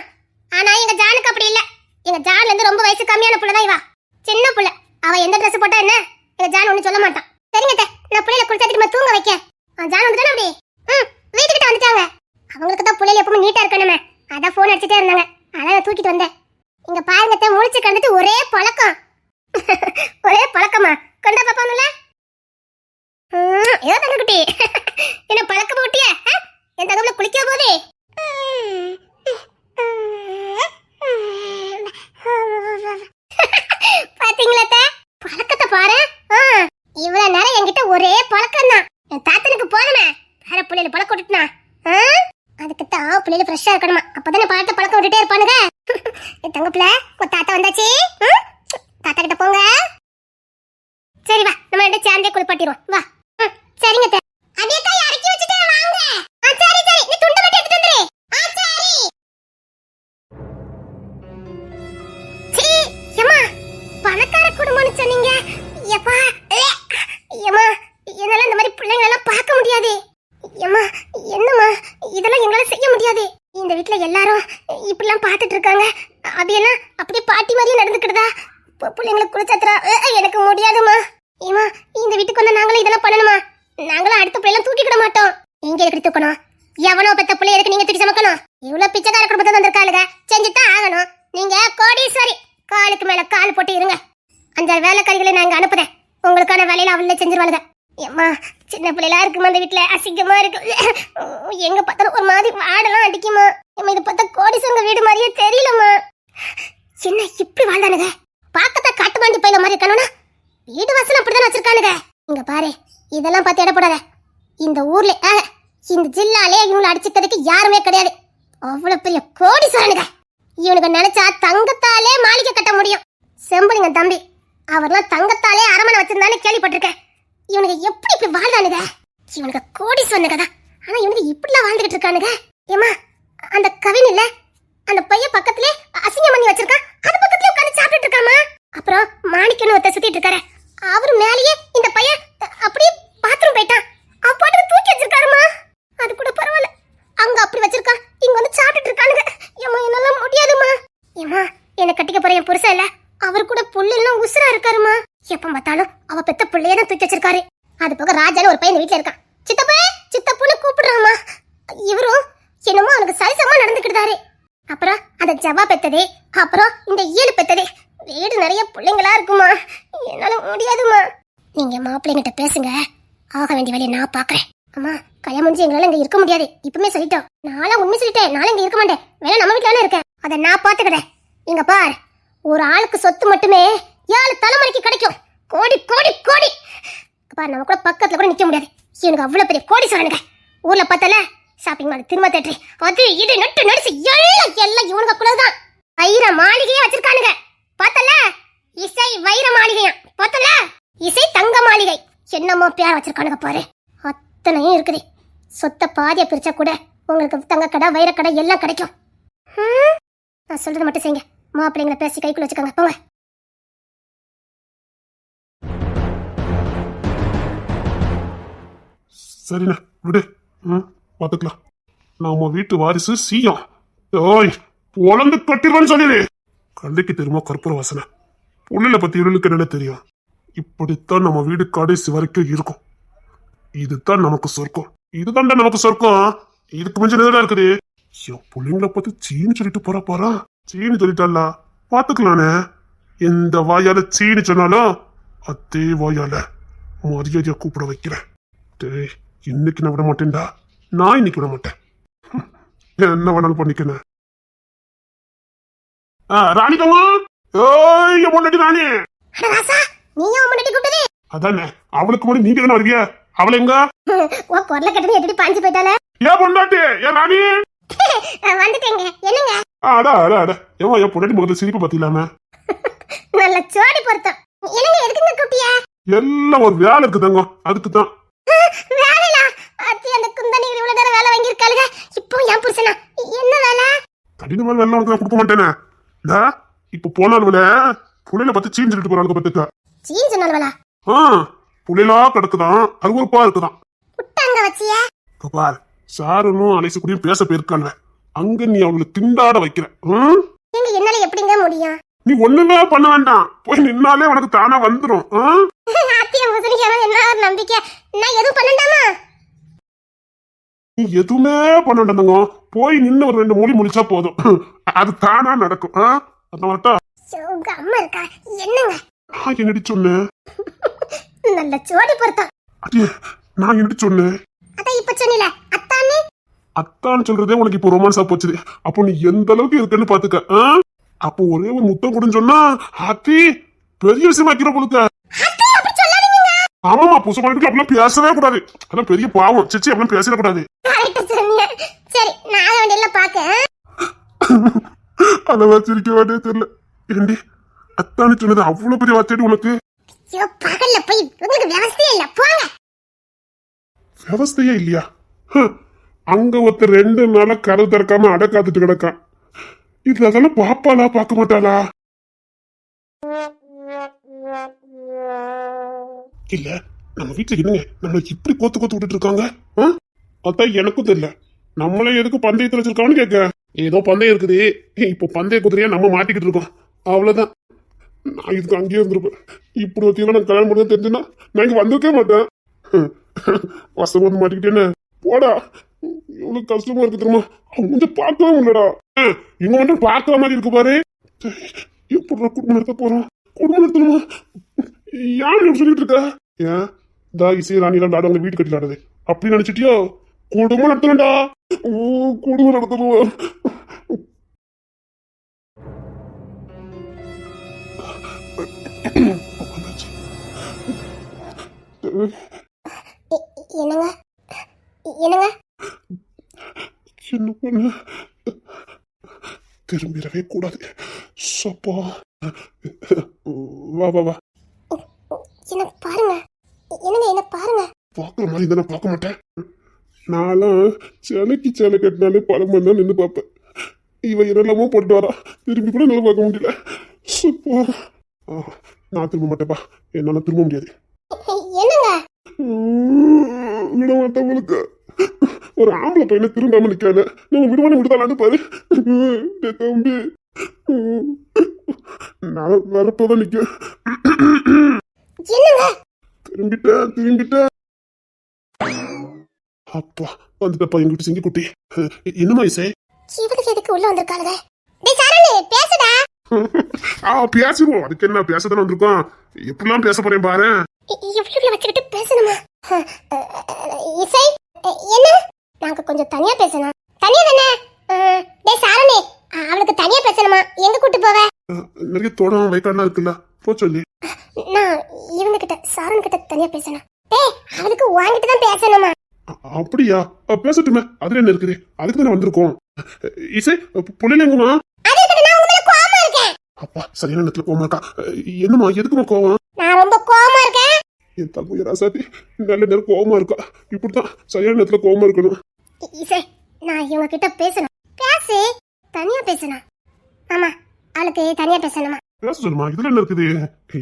ஆனா எங்க ஜானுக்கு அப்படி இல்ல. எங்க ஜான்ல இருந்து ரொம்ப வயசு கம்மியான பிள்ளை தான் இவா. சின்ன பிள்ளை. அவ எந்த ட்ரெஸ் போட்டா என்ன எங்க ஜான் ஒண்ணு சொல்ல மாட்டான். சரிங்க அத்தை, நான் புள்ளையில குளிச்சாத்திட்டு தூங்க வைக்க. ஜான் வந்துட்டானே அப்படி. வீட்டுக்கிட்ட வந்துட்டாங்க. அவங்களுக்கு தான் புள்ளையில எப்பவும் நீட்டா இருக்கணுமே, அதான் போன் அடிச்சுட்டே இருந்தாங்க, அதான் தூக்கிட்டு வந்தேன். இங்க பாருங்க அத்தை, முழிச்சு கண்டுட்டு ஒரே பழக்கம். ஒரே பழக்கமா? கொண்டா பாப்பானுல ஏதோ தங்க குட்டி என்ன பழக்கம் ஊட்டிய என் தங்கம்ல குளிக்க போதே. பாத்தீங்களா பழக்கத்தை பாரு. இவ்வளவு நேரம் என்கிட்ட ஒரே பழக்கம் தான். என் தாத்தனுக்கு போனமே வேற புள்ளையில பழக்கம் விட்டுனா அதுக்குத்தான் புள்ளையில ஃப்ரெஷ்ஷா இருக்கணுமா, அப்பதானே பழத்தை பழக்கம் விட்டுட்டே இருப்பானுங்க. என் தங்கப்புல உன் தாத்தா வந்தாச்சு, தாத்தா கிட்ட போங்க. சரி வா, நம்ம ரெண்டு சேர்ந்தே குளிப்பாட்டிடுவோம் வா. சரிங்க அத்தை. அடியக்கா இறக்கி வச்சிட்டே வாங்க. சரி சரி, நீ துண்டு மட்டும் எடுத்து வந்துரு. சரி. சீ, ஏம்மா பணக்கார குடும்பம்னு சொன்னீங்க. எப்பா ஏம்மா என்னால இந்த மாதிரி பிள்ளைங்களை எல்லாம் பார்க்க முடியாது. ஏம்மா என்னம்மா இதெல்லாம் எங்களால செய்ய முடியாது. இந்த வீட்ல எல்லாரும் இப்படிலாம் பார்த்துட்டு இருக்காங்க, அதையெல்லாம் அப்படியே பாட்டி மாதிரியே நடந்துக்கிடுதா? பிள்ளைங்களை குளிச்சாத்துறா எனக்கு முடியாதுமா. ஏமா இந்த வீட்டுக்கு வந்தா நாங்களும் இதெல்லாம் பண்ணணுமா? நாங்களும் அடுத்த பிள்ளைலாம் தூக்கிக்கிட மாட்டோம். நீங்க எதுக்கு தூக்கணும்? எவனோ பெத்த பிள்ளை எதுக்கு நீங்க தூக்கி சமைக்கணும்? இவ்வளவு பிச்சைக்கார குடும்பத்தை வந்திருக்காளுங்க, செஞ்சுதான் ஆகணும். நீங்க கோடீஸ்வரி, காலுக்கு மேல கால் போட்டு இருங்க. 5 வேலைக்காரிகளை நான் இங்க அனுப்புறேன், உங்களுக்கான வேலையில அவளே செஞ்சிருவாளுங்க. ஏம்மா சின்ன பிள்ளைலாம் இருக்குமா இந்த வீட்டுல, அசிங்கமா இருக்கு. எங்க பார்த்தாலும் ஒரு மாதிரி வாடெல்லாம் அடிக்குமா. ஏமா இதை பார்த்தா கோடீஸ்வரங்க வீடு மாதிரியே தெரியலம்மா. என்ன இப்படி வாழ்ந்தானுங்க? பாக்கத்தா காட்டு மாண்டி பையில மாதிரி இருக்கணும்னா வீடு வாசல் அப்படிதான் வச்சிருக்கானுங்க. இங்க பாரு, இதெல்லாம் பார்த்து இடப்படாத. இந்த ஊர்ல இந்த ஜில்லாலே இவங்களை அடிச்சுக்கிறதுக்கு யாருமே கிடையாது. அவ்வளவு பெரிய கோடீஸ்வரனுங்க. இவனுக்கு நினைச்சா தங்கத்தாலே மாளிகை கட்ட முடியும். செம்பலிங்க தம்பி அவர்லாம் தங்கத்தாலே அரமனை வச்சிருந்தானே கேள்விப்பட்டிருக்கேன். இவனுக்கு எப்படி இப்படி வாழ்றானுங்க? இவனுக்கு கோடீஸ்வரனுங்க தான், ஆனா இவனுக்கு இப்படிலாம் வாழ்ந்துகிட்டு இருக்கானுங்க. ஏமா அந்த கவின் இல்ல, அந்த பையன் பக்கத்திலே அசிங்கம் பண்ணி வச்சிருக்கான், அது பக்கத்திலே உட்கார்ந்து சாப்பிட்டுட்டு இருக்காமா. அப்புறம் மாணிக்கன்னு ஒருத்தர் சுத்திட்டு இருக்காரு, அவரு மேலேயே இந்த பையன் அப்படியே பாத்ரூம் போயிட்டான், போட்டு தூக்கி வச்சிருக்காருமா. அது கூட பரவாயில்ல, அங்க அப்படி வச்சிருக்கான், இங்க வந்து சாப்பிட்டுட்டு இருக்கானுங்க. ஏமா என்னால முடியாதுமா. ஏமா என்ன கட்டிக்க போற என் புருஷன் இல்ல, அவர் கூட புள்ளெல்லாம் உசுரா இருக்காருமா. எப்ப பார்த்தாலும் அவ பெத்த புள்ளையே தான் தூக்கி வச்சிருக்காரு. அது போக ராஜான்னு ஒரு பையன் வீட்டுல இருக்கான், சித்தப்பா சித்தப்புன்னு கூப்பிடுறாமா. இவரும் என்னமோ அவனுக்கு சரிசமா நடந்துக்கிட்டாரு. அப்புறம் அந்த ஜவா பெத்ததே, அப்புறம் இந்த ஈழு பெத்ததே, வீடு நிறைய பிள்ளைங்களா இருக்குமா. என்னால முடியாதுமா. நீங்க மாப்பிள்ளைங்கிட்ட பேசுங்க, ஆக வேண்டிய வேலையை நான் பாக்குறேன். அம்மா கல்யாணம் முடிஞ்சு எங்களால இங்க இருக்க முடியாது, இப்பவுமே சொல்லிட்டோம். நானும் உண்மை சொல்லிட்டேன், நானும் இங்க இருக்க மாட்டேன். வேலை நம்ம வீட்டுல இருக்கேன், அதை நான் பாத்துக்கிறேன். இங்க பார், ஒரு ஆளுக்கு சொத்து மட்டுமே 7 தலைமுறைக்கு கிடைக்கும். கோடி கோடி கோடி பார், நம்ம கூட பக்கத்துல கூட நிக்க முடியாது. எனக்கு அவ்வளவு பெரிய கோடி சொல்லுங்க. ஊர்ல பார்த்தல ஷாப்பிங் மால், திரும்ப தேட்டரி, அது இது நட்டு நடிச்சு எல்லாம் இவனுங்க குலதான். வைர மாளிகையே வச்சிருக்கானுங்க பார்த்தல. இசை வைர மாளிகையா பார்த்தல, இசை தங்க மாளிகை, என்னமோ பேர் வச்சிருக்கானுங்க பாரு. அத்தனையும் இருக்குது. சொத்த பாதியா பிரிச்சா கூட உங்களுக்கு தங்க கடை வைர கடை எல்லாம் கிடைக்கும். நான் சொல்றது மட்டும் செய்யுங்க, மாப்பிள்ளைங்களை பேசி கைக்குள்ள வச்சுக்கோங்க போங்க. சரிண்ணா விடு, பாத்துக்கலாம். நம்ம வீட்டு வாரிசு சீயம். ஓய் பொழந்து கட்டிடுவான்னு சொல்லிடு. கல்லைக்கு தெரியுமா கற்பூர வாசனை, புள்ளில பத்தி இவளுக்கு என்ன தெரியும்? இப்படித்தான் நம்ம வீடு கடைசி வரைக்கும் இருக்கும். இதுதான் நமக்கு சொர்க்கம், இதுதான் நமக்கு சொர்க்கம். இதுக்கு கொஞ்சம் நேரம் இருக்குது. என் பிள்ளைங்களை பார்த்து சீனி சொல்லிட்டு போறா. சீனி சொல்லிட்டால பாத்துக்கலானே. எந்த வாயால சீனி சொன்னாலும் அதே வாயால மரியாதையா கூப்பிட வைக்கிறேன். டேய் இன்னைக்கு நான் விட மாட்டேன்டா, நான் இன்னைக்கு விட மாட்டேன். என்ன வேணாலும் பண்ணிக்கணும். ராணி தங்க, ஏய் முன்னாடி ராணி. அதானே அவளுக்கு முன்னாடி நீங்க தானே வருவியா? அவளை எங்க குரல கட்டணி எப்படி பாஞ்சு போயிட்டால? ஏன் பொண்டாட்டி ஏன் ராணி வந்துட்டேங்க. என்னங்க அடா அடா அடா ஏமா என் பொண்டாட்டி முகத்துல சிரிப்பு பத்திலாம நல்ல சோடி பொருத்தம். என்னங்க எதுக்குங்க கூப்பிட்டியா? எல்லாம் ஒரு வேலை இருக்கு தங்க, அதுக்கு தான். வேலையா? அத்தி அந்த குந்தனி இவ்வளவு நேரம் வேலை வாங்கி இருக்காளுங்க, இப்போ என் புருஷனா என்ன வேலை? கடினமான வேலை உனக்கு நான் கொடுக்க மாட்டேனே. இப்ப போனாலும்ல புள்ளையில பத்தி சீன் சொல்லிட்டு போறாங்க பத்துக்க. சீன் சொன்னாலுவலா? புள்ளையிலா கிடக்குதான், அது ஒரு பா இருக்குதான். புட்டாங்க வச்சியா? பார் சாரனும் அலைசு கூடயும் பேச போயிருக்காங்க, அங்க நீ அவளுக்கு திண்டாட வைக்கிற. என்னால எப்படிங்க முடியும்? நீ ஒண்ணுமே பண்ண வேண்டாம், போய் நின்னாலே உனக்கு தானா வந்துடும். அத்தியா முசலிக்கான என்ன ஒரு நம்பிக்கை, நான் எதுவும் பண்ணண்டாமா? நீ எதுவுமே பண்ண வேண்டாங்க, போய் நின்னு ஒரு 2 மொழி முடிச்சா போதும், அது தானா நடக்கும். அந்த மட்டும் உங்க அம்மா இருக்கா என்னங்க? நான் என்னடி சொன்னேன்? நல்ல ஜோடி பொருத்தம். அடியே, நான் என்னடி சொன்னேன்? அதான் இப்ப சொன்னீல அத்தானே. அத்தான்னு சொல்றதே உனக்கு இப்போ ரொமான்ஸா போச்சு. அப்போ நீ எந்த அளவுக்கு இருக்குன்னு பாத்துக்க. அப்போ ஒரே ஒரு முத்தம் கொடுன்னு சொன்னா ஹாத்தி பெரிய விஷயமா வைக்கிற பொழுது. ஆமாமா, புதுசு பண்ணிட்டு அப்படிலாம் பேசவே கூடாது, அதெல்லாம் பெரிய பாவம். சிச்சி அப்படிலாம் பேசிடக்கூடாது. சரி, நான் வண்டியில பாக்க அதை வச்சிருக்க வேண்டிய தெரியல. ஏண்டி, அத்தான்னு சொன்னது அவ்வளவு பெரிய வார்த்தை உனக்கு? பகல்ல போய் உங்களுக்கு விவசாயம் இல்ல, போங்க. விவசாயே இல்லையா? அங்க ஒருத்தர் 2 நாளா கதவு திறக்காம அடை காத்துட்டு கிடக்கான். இது அதெல்லாம் பாப்பாளா பார்க்க மாட்டாளா? இல்ல, நம்ம வீட்டுல என்னங்க நம்மள இப்படி கோத்து கோத்து விட்டுட்டு இருக்காங்க? அதான் எனக்கும் தெரியல. நம்மளே எதுக்கு பந்தயத்துல வச்சிருக்கான்னு கேட்க. ஏதோ பந்தயம் இருக்குது, இப்போ பந்தய குதிரையா நம்ம மாட்டிக்கிட்டு இருக்கோம், அவ்வளவுதான். நான் இதுக்கு அங்கேயே இருந்திருப்பேன். இப்படி ஒருத்தையும் நான் கல்யாணம் பண்ண தெரிஞ்சுன்னா நான் இங்க வந்திருக்கே மாட்டேன். வசம் வந்து மாட்டிக்கிட்டேன்னு போடா. எவ்வளவு கஷ்டமா இருக்கு தெரியுமா? அவன் கொஞ்சம் பார்க்கவே முடியலடா. இவங்க மட்டும் பார்க்கற மாதிரி இருக்கு பாரு. எப்படி குடும்பம் நடத்த போறோம்? குடும்பம் நடத்தணுமா? யாரு சொல்லிட்டு இருக்க? ஏன் தா இசை ராணிலாம் விளையாடுவாங்க, வீட்டு கட்டி விளையாடுது அப்படி நினைச்சிட்டியோ? குடும்பம் நடத்தணும்டா, குடும்பம் நடத்தணும். என்னங்க என்னங்க என்ன பண்ண? திரும்பிடவே கூடாது. சப்பா, வா வா வா. என்ன பாருங்க, என்னங்க என்ன பாருங்க. பார்க்குற மாதிரி இருந்தா நான் பார்க்க மாட்டேன். நான்லாம் சிலைக்கு சேலை கட்டினாலே பல மணி தான் நின்று பார்ப்பேன். இவன் என்னெல்லாமோ போட்டு வரா, திரும்பி கூட நல்லா பார்க்க முடியல. சப்பா, நான் திரும்ப மாட்டேப்பா, என்னால திரும்ப முடியாது. என்னங்க விட மாட்டவங்களுக்கு ஒரு ஆம்பளை பையனை திரும்பாம நிக்காத, நம்ம விடுவானு விடுதாலான்னு பாரு. தம்பி, நான் வரப்போதான் நிக்க. திரும்பிட்டேன். அப்பா வந்துட்டப்பா எங்கிட்ட செஞ்சு குட்டி. என்னமா இசை? இவனுக்கு எதுக்கு உள்ள வந்திருக்காங்க? டேய் சரணே, பேசுடா. பேசுவோம், அதுக்கு என்ன, பேசதானே வந்திருக்கோம். எப்படிலாம் பேச போறேன் பாரு. இவ்வளவு வச்சுக்கிட்டு பேசணுமா? இசை என்ன, நாங்க கொஞ்சம் தனியா பேசணும். தனியா தானே? டேய் சரணே, அவளுக்கு தனியா பேசணுமா? எங்க கூட்டி போவ? நிறைய தோடம் வைக்காடலாம் இருக்குல்ல, போ சொல்லி. நான் இவங்க கிட்ட, சரண் கிட்ட தனியா பேசணும். டேய், அவளுக்கு வாங்கிட்டு தான் பேசணுமா? அப்படியா? பேசட்டுமே, அதுல என்ன இருக்குது, அதுக்கு தானே வந்திருக்கோம். இசை புள்ளைங்களா? அப்பா சரியான நேரத்துல கோவமா இருக்கா. என்னமா, எதுக்குமா கோவம்? நான் ரொம்ப கோவமா இருக்கேன். என் தம்பி ராசாத்தி நல்ல நேரம் கோவமா இருக்கா. இப்படிதான் சரியான நேரத்துல கோவமா இருக்கணும். இசை, நான் இவங்க கிட்ட பேசணும். பேசு, தனியா பேசணும். ஆமா, அவளுக்கு தனியா பேசணுமா? பேச சொல்லுமா, இதுல என்ன இருக்குது,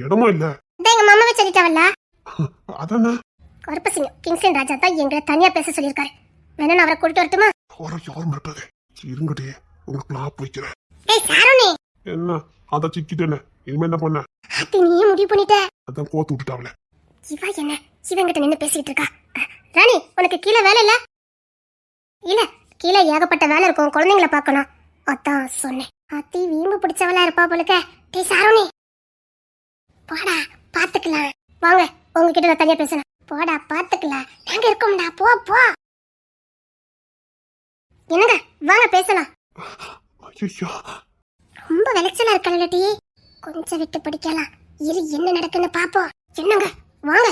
இடமா இல்ல. எங்க மாமாவே சொல்லிட்டாவல்ல. அதானே, கருப்பசிங்கம் கிங்ஸ்டன் ராஜா தான் எங்களை தனியா பேச சொல்லியிருக்காரு. வேணா நான் அவரை கூட்டிட்டு வரட்டுமா? யாரும் மிரட்டாது, இருங்கடி உங்களுக்கு லாப் வைக்கிறேன். ஏய் சாரோனே, என்ன அத சிக்கிட்டேன்னு இனிமே என்ன பண்ண? அது நீயே முடிவு பண்ணிட்ட. அதான் கோத்து விட்டுட்டாவல. இவா என்ன சிவங்கிட்ட நின்னு பேசிட்டு இருக்கா? ராணி, உனக்கு கீழே வேலை இல்ல? இல்ல, கீழே ஏகப்பட்ட வேலை இருக்கும், குழந்தைங்களை பார்க்கணும். அதான் சொன்னேன். அத்தி வீம்பு பிடிச்சவளா இருப்பா போலுக்க. டேய் சாரோனே, போடா பாத்துக்கலாம். வாங்க, உங்ககிட்ட நான் தனியா பேசணும். போடா பாத்துக்கலாம், நாங்க இருக்கோம்டா. போ போ. என்னங்க, வாங்க பேசலாம். ஐயோ, ரொம்ப விளைச்சலா இருக்கலடி, கொஞ்சம் விட்டு பிடிக்கலாம். இரு, என்ன நடக்குன்னு பாப்போம். என்னங்க, வாங்க.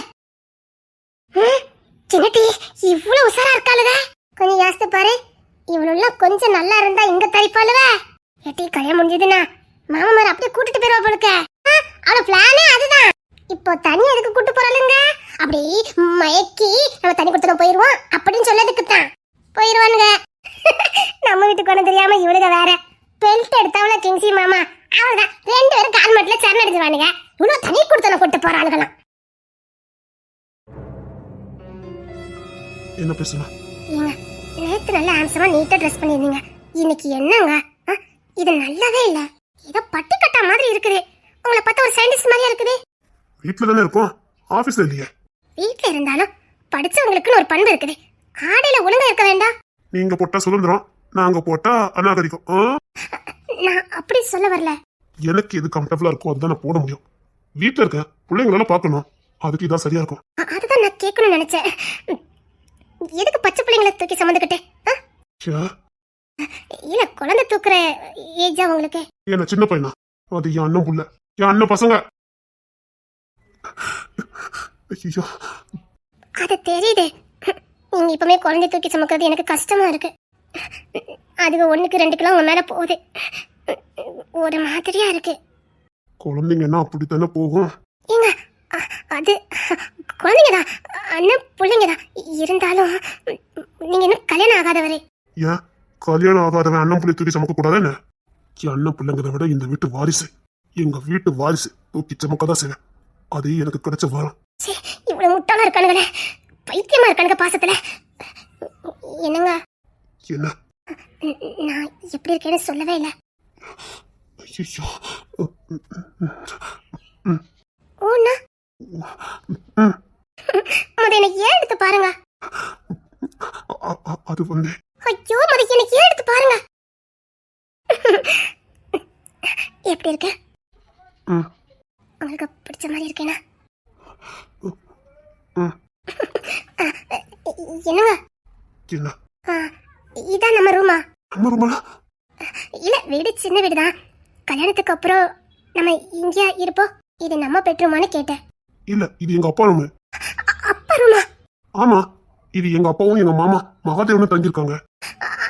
சின்னட்டி இவ்வளவு உசாரா இருக்காளுங்க. கொஞ்சம் யோசித்து பாரு, இவ்வளவு கொஞ்சம் நல்லா இருந்தா இங்க தரிப்பாளுவ. ஏட்டி கல்யாணம் முடிஞ்சதுன்னா மாமமார் அப்படியே கூட்டிட்டு போயிருவா போலுக்க. அவள பிளானே அதுதான். இப்போ தனி எதுக்கு கூட்டு போறாளுங்க? அப்படி மயக்கி நம்ம தனி கொடுத்துட போயிருவோம் அப்படின்னு சொல்லதுக்கு தான் போயிருவானுங்க. நம்ம வீட்டுக்கு ஒண்ணு தெரியாம இவளுங்க வேற பெல்ட் எடுத்தவள கிங்சி மாமா, அவள்தான் 2 பேரும் கால்மட்ல சரண் அடிச்சுவானுங்க. இவ்வளவு தனி கொடுத்தன கூட்டு போறாளுங்களாம். என்ன பேசுமா? ஏங்க, நேத்து நல்ல ஹேண்ட்ஸமா நீட்டா ட்ரெஸ் பண்ணிருந்தீங்க, இன்னைக்கு என்னங்க இது நல்லாவே இல்ல. ஏதோ பட்டுக்கட்டா மாதிரி இருக்குது. உங்களை பார்த்தா ஒரு சயின்டிஸ்ட் மாதிரியா இருக்குது. வீட்டுல தானே இருக்கோம், ஆபீஸ்ல இல்லையே. வீட்ல இருந்தாலும் படிச்சவங்களுக்குன்னு ஒரு பண்பு இருக்குது. ஆடையில ஒழுங்கா இருக்க வேண்டாம். நீங்க போட்டா சுதந்திரம், நாங்க போட்டா அநாகரிகம். நான் அப்படி சொல்ல வரல. எனக்கு எது கம்ஃபர்டபுளா இருக்கோ அதுதான் நான் போட முடியும். வீட்டுல இருக்கேன், பிள்ளைங்களெல்லாம் பார்க்கணும், அதுக்கு இதான் சரியா இருக்கும். அதுதான் நான் கேட்கணும்னு நினைச்சேன். எதுக்கு பச்சை பிள்ளைங்களை தூக்கி சம்மந்துக்கிட்டு? இல்ல குழந்தை தூக்குற ஏஜா உங்களுக்கு? என்ன சின்ன பையனா? அது என் அண்ணன் புள்ள, என் அண்ணன் பசங்க. ஐயோ, அது தெரியுது. நீங்க இப்பவுமே குழந்தை தூக்கி சுமக்கிறது எனக்கு கஷ்டமா இருக்கு. அதுக்கு 1-2 கிலோ உங்க மேல போகுது. ஒரு மாதிரியா இருக்கு. குழந்தைங்கன்னா அப்படித்தானே போகும். ஏங்க அது குழந்தைங்கதான், அண்ணன் பிள்ளைங்கதான். இருந்தாலும் நீங்க இன்னும் கல்யாணம் ஆகாதவரே. ஏன் கல்யாணம் ஆகாதவன் அண்ணன் பிள்ளை தூக்கி சமக்க கூடாது? என்ன என் அண்ணன் பிள்ளைங்கிறத விட இந்த வீட்டு வாரிசு, எங்க வீட்டு வாரிசு தூக்கி சமக்கதான் செய்வேன். அது எனக்கு கிடைச்ச வரம். இவ்வளவு முட்டாளா இருக்கானுங்களே, பைத்தியமா இருக்கானுங்க பாசத்துல. என்னங்க என்ன நான் எப்படி இருக்கேன்னு சொல்லவே இல்லை. ஐயோ, ஓண்ணா முத எனக்கு ஏன் எடுத்து பாருங்க. அது வந்து ஐயோ முத எனக்கு ஏன் எடுத்து பாருங்க. எப்படி இருக்கு? உங்களுக்கு பிடிச்ச மாதிரி இருக்கேனா? என்னங்க என்ன இதான் நம்ம ரூமா? நம்ம ரூமா இல்ல, வீடு சின்ன வீடுதான். கல்யாணத்துக்கு அப்புறம் நம்ம இங்கேயா இருப்போம். இது நம்ம பெட்ரூமான்னு கேட்டேன். இல்ல, இது எங்க அப்பா ரூம். அப்பா ரூமா? ஆமா, இது எங்க அப்பாவும் எங்க மாமா மகாதேவனும் தங்கியிருக்காங்க.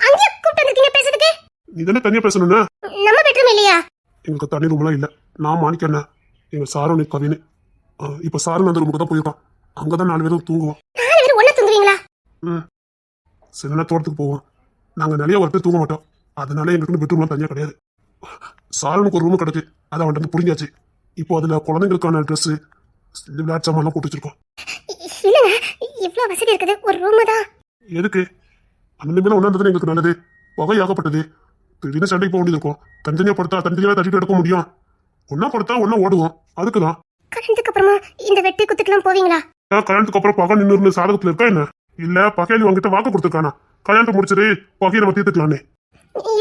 அங்கே கூப்பிட்டு வந்திருக்கீங்க பேசுறதுக்கு? நீ தானே தனியா பேசணும்னா? நம்ம பெட்ரூம் இல்லையா? எங்களுக்கு தனி ரூம்லாம் இல்ல. நான் மாணிக்கண்ண, எங்க சாரும் கவினு. இப்ப சாரு அந்த ரூமுக்கு தான் போயிருக்கான். அங்கதான் 4 பேரும் தூங்குவோம். 4 பேரும் ஒண்ணா தூங்குவீங்களா? சில நேரம் தோட்டத்துக்கு போவோம். நாங்க நிறைய ஒரு பேர் தூங்க மாட்டோம். அதனால எங்களுக்கு பெட்ரூம்லாம் தனியா கிடையாது. சாரனுக்கு ஒரு ரூம் கிடக்கு, அதை அவன்கிட்ட வந்து புரிஞ்சாச்சு. இப்போ அதுல குழந்தைங்களுக்கான ட்ரெஸ், விளையாட்டு சாமான்லாம் போட்டு வச்சிருக்கோம். இல்லங்க, இவ்வளவு வசதி இருக்குது, ஒரு ரூம் தான். எதுக்கு? அந்த நிமிடம் ஒன்றா இருந்தது எங்களுக்கு நல்லது. வகையாகப்பட்டது. திடீர்னு சண்டைக்கு போக வேண்டியது இருக்கும். தனித்தனியா படுத்தா தனித்தனியா தட்டிட்டு எடுக்க முடியும். ஒன்னா படுத்தா ஒன்னா ஓடுவோம், அதுக்குதான். கல்யாணத்துக்கு அப்புறமா இந்த வெட்டி குத்துக்கெல்லாம் போவீங்களா? கல்யாணத்துக்கு அப்புறம் பகை நின்று சாதகத்துல இருக்கா என்ன? இல்ல பகையில வாங்கிட்ட வாக்கு கொடுத்துருக்கானா கல்யாணத்தை முடிச்சிரு பகையை நம்ம தீர்த்துக்கலான்னு?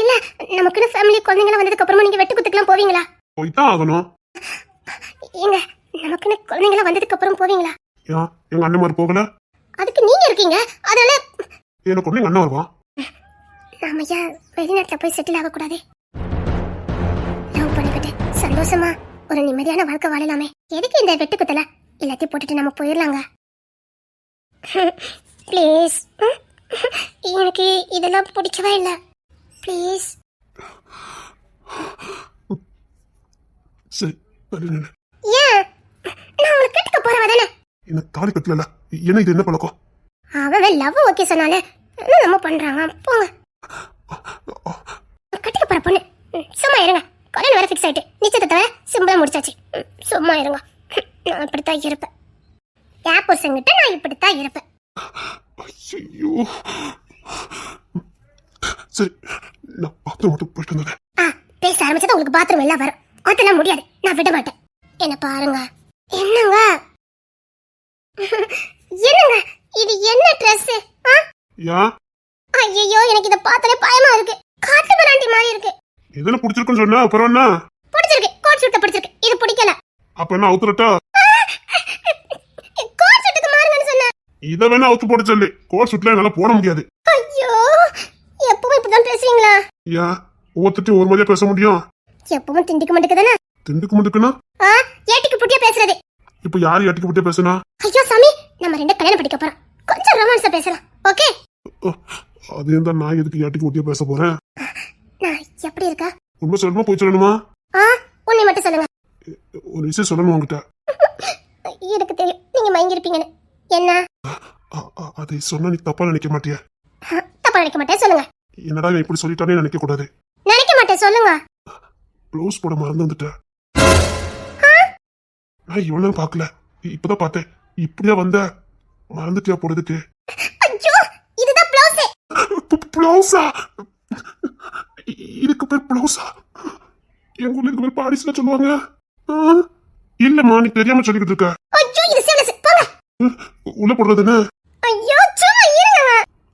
இல்ல, நமக்குன்னு ஃபேமிலி குழந்தைங்களாம் வந்ததுக்கு அப்புறமா நீங்க வெட்டி குத்துக்கெல்லாம் போவீங்களா? போய்தான் ஆகணும். ஏங்க, நமக்குன்னு குழந்தைங்களாம் வந்ததுக்கு அப்புறம் போவீங்களா? ஏன் எங்க அண்ணன் மாதிரி போகல? அதுக்கு நீங்க இருக்கீங்க, அதனால. எனக்கு ஒண்ணு எங்க அண்ணன் வருவான். நாம ஏன் வெளிநாட்டுல போய் செட்டில் ஆகக்கூடாது? லவ் பண்ணிக்கிட்டு சந்தோஷமா ஒரு நிம்மதியான வாழ்க்கை வாழலாமே. எதுக்கு இந்த வெட்டு குத்தல? எல்லாத்தையும் போட்டுட்டு நம்ம போயிடலாங்க. ப்ளீஸ், எனக்கு இதெல்லாம் பிடிக்கவே இல்லை. ப்ளீஸ். சரி, ஏன்? நான் உங்களை கேட்டுக்க போறவ தானே. என்ன தாலி கட்டல? என்ன இது என்ன பழக்கம்? அவன் லவ் ஓகே சொன்னாலே நம்ம பண்றாங்க. போங்க, கட்டிக்க போற பொண்ணு. சும்மா இருங்க, கல்யாணம் வேற ஃபிக்ஸ் ஆயிட்டு நிச்சயத்தை வேற சிம்பிளா முடிச்சாச்சு. சும்மா இருங்க, நான் இப்படித்தான் இருப்பேன். என் புருஷங்கிட்ட நான் இப்படித்தான் இருப்பேன். ஐயோ, சரி, நான் பாத்ரூம் மட்டும் போயிட்டு வந்தேன். பேச ஆரம்பிச்சது உங்களுக்கு பாத்ரூம் எல்லாம் வரும். அதெல்லாம் முடியாது, நான் விட மாட்டேன். என்ன பாருங்க. என்னங்க என்னங்க இது? என்ன ட்ரெஸ்? ஏன்? ஐயோ, எனக்கு இத பார்த்தாலே பயமா இருக்கு. காட்டு மிராண்டி மாதிரி இருக்கு. இதென்ன பிடிச்சிருக்குன்னு சொன்னா அப்புறம் என்ன? பிடிச்சிருக்கு, கோட் சூட் பிடிச்சிருக்கு. இது பிடிக்கல. அப்ப என்ன அவுத்துறட்டா? கோட் சூட்டுக்கு மாறுங்கன்னு சொன்னா. இத வேணா அவுத்து போட சொல்லு. கோட் சூட்ல என்னால போட முடியாது. ஐயோ, எப்பவும் இப்படிதான் பேசுவீங்களா? ஏன் ஒவ்வொருத்தையும் ஒரு மாதிரியா பேச முடியும்? எப்பவும் திண்டிக்க மாட்டேங்குதானே? திண்டுக்கு முண்டுக்குன்னா ஏட்டிக்கு புட்டியா பேசுறது. இப்ப யாரு ஏட்டிக்கு புட்டியா பேசுனா? ஐயோ சாமி, நம்ம 2 கல்யாணம் படிக்க போறோம். கொஞ்சம் ரொமான்ஸா பேசலாம், ஓகே? அது இருந்தா நான் எதுக்கு ஏட்டிக்கு புட்டியா பேச போறேன்? நான் எப்படி இருக்கா? உண்மை சொல்லணுமா போய் சொல்லணுமா? உன்னை மட்டும் சொல்லுங்க. ஒரு விஷயம் சொல்லணும் உங்ககிட்ட. எனக்கு தெரியும் நீங்க மயங்கி இருப்பீங்கன்னு. என்ன? அதை சொன்னா நீ தப்பா நினைக்க மாட்டியா? தப்பா நினைக்க மாட்டேன், சொல்லுங்க. என்னடா இவன் இப்படி சொல்லிட்டானே நினைக்க கூடாது. நினைக்க மாட்டேன், சொல்லுங்க. ப்ளவுஸ் போட மறந்து வந்துட்டேன். நான் இவ்வளவு நேரம் பாக்கல, இப்பதான் பார்த்தேன். இப்படியா வந்த? மறந்துட்டியா போடுறதுக்கு? ஐயோ, இதுதான் ப்ளவுஸ். ப்ளவுஸா? இதுக்கு பேர் ப்ளவுஸா? எங்க ஊர்ல இதுக்கு பேர் பாடிஸ்ல சொல்லுவாங்க. ஆ, இல்லம்மா நீ தெரியாம சொல்லிக்கிட்டு இருக்க. ஐயோ இது சேலஸ் போங்க. உள்ள போடுறது என்ன? ஐயோ சும்மா இருங்க.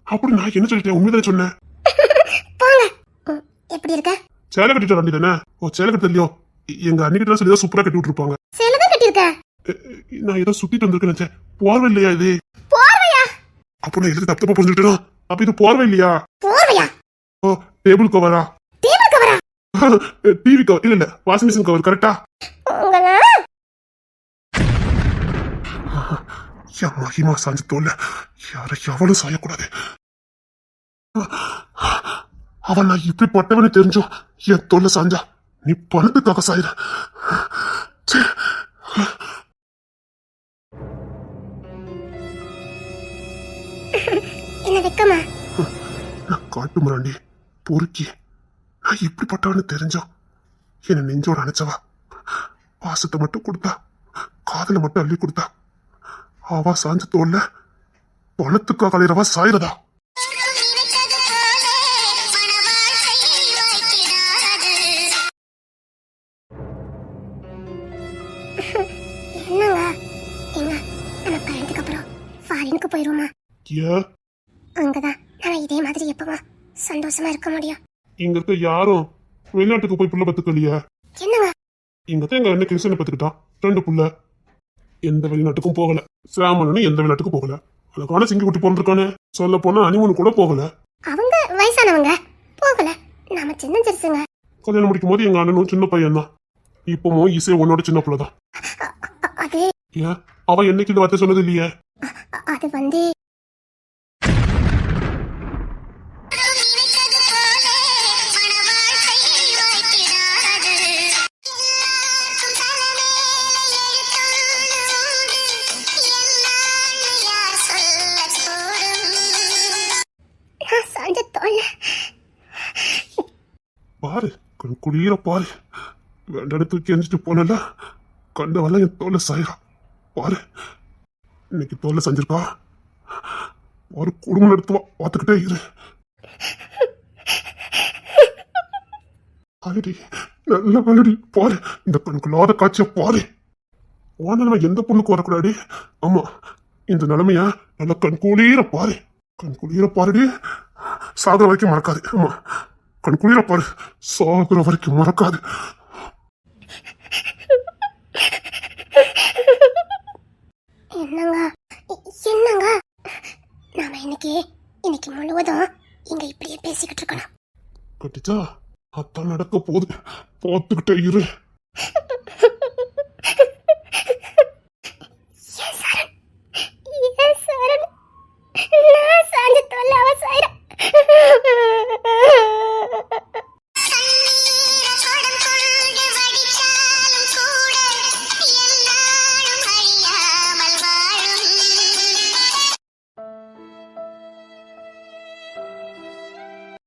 அப்படி நான் என்ன சொல்லிட்டேன்? உண்மைதானே சொன்னேன். போங்க. எப்படி இருக்க? சேலை கட்டிட்டு வண்டி தானே? ஓ சேலை கட்ட தெரியும். எங்க அன்னிக்கிட்ட சொல்லி சூப்பரா கட்டி விட்டுருப்பாங்க. சேலை தான் கட்டியிருக்க. நான் ஏதோ சுத்திட்டு வந்திருக்கேன் நினைச்சேன். போர்வை இல்லையா இது? போர்வையா? அப்ப நான் எதுக்கு தப்பு புரிஞ்சுக்கிட்டேன்? அப்ப இது போர்வை இல்லையா? போர்வையா? ஓ டேபிள் கவரா? டேபிள் கவரா? டிவி கவர் இல்ல இல்ல வாஷிங் மிஷின் கவர் கரெக்டா? என் மகிமா சாஞ்ச தோல்ல யாரை எவளும் சாயக்கூடாது. அவன் நான் இப்படி பட்டவனு தெரிஞ்சும் என் தோல்ல சாஞ்சா நீ பணத்துக்காக சாயிர. என்ன வெக்கமா? நான் காட்டு முறாண்டி பொறுக்கி நான் இப்படிப்பட்டவனு தெரிஞ்சோம் என்ன நெஞ்சோட அணைச்சவா பாசத்தை மட்டும் கொடுத்தா காதலை மட்டும் அள்ளி கொடுத்தா அவா சாஞ்ச தோல்ல பணத்துக்காக அலையிறவா சாயிரதா? என்னங்க எங்க நம்ம கல்யாணத்துக்கு அப்புறம் ஃபாரினுக்கு போயிருவோமா? ஏன் அங்கதான் நம்ம இதே மாதிரி எப்பமா சந்தோஷமா இருக்க முடியும்? இங்க இருக்க யாரும் வெளிநாட்டுக்கு போய் புள்ள பத்துக்கலையா? என்னங்க இங்கதான் எங்க அண்ணன் கிருஷ்ணனை பத்துக்கிட்டான் 2 புள்ள. எந்த வெளிநாட்டுக்கும் போகல. சாமனும் எந்த வெளிநாட்டுக்கும் போகல. அதுக்கான சிங்கி குட்டி போன்றிருக்கானே. சொல்ல போனா அனிமன் கூட போகல. அவங்க வயசானவங்க போகல. நாம சின்ன சிறுசுங்க. கல்யாணம் முடிக்கும் போது எங்க அண்ணனும் சின்ன பையன் தான். இப்பவும் இசை உன்னோட சின்ன பிள்ளைதான். அது ஏன் அவ என்னைக்கு இந்த வார்த்தை சொன்னது இல்லையே? அது வந்து சாஞ்ச தோல்ல பாரு கண் குளிர பாரு. வேண்டாம் தூக்கி எரிஞ்சிட்டு போனல கண்டவெல்லாம் என் தோல்ல சாயிரா. பாரு இன்னைக்கு தோல்ல செஞ்சிருக்கா. ஒரு குடும்பம் நடத்துவா பார்த்துக்கிட்டே இரு. அழடி நல்ல அழடி பாரு. இந்த கண்குள்ளாத காட்சிய பாரு. உன நம்ம எந்த பொண்ணுக்கு வரக்கூடாது. ஆமா இந்த நிலைமைய நல்ல கண் குளிர பாரு. கண் குளிர பாருடி. சாகுற வரைக்கும் மறக்காது. ஆமா கண் குளிர பாரு. சாகுற வரைக்கும் மறக்காது. என்னங்க என்னங்க நாம இன்னைக்கு முழுவதும் இங்க இப்படியே பேசிக்கிட்டு இருக்கணும். கட்டிச்சா அத்தான் நடக்க போகுது பார்த்துக்கிட்டே இரு.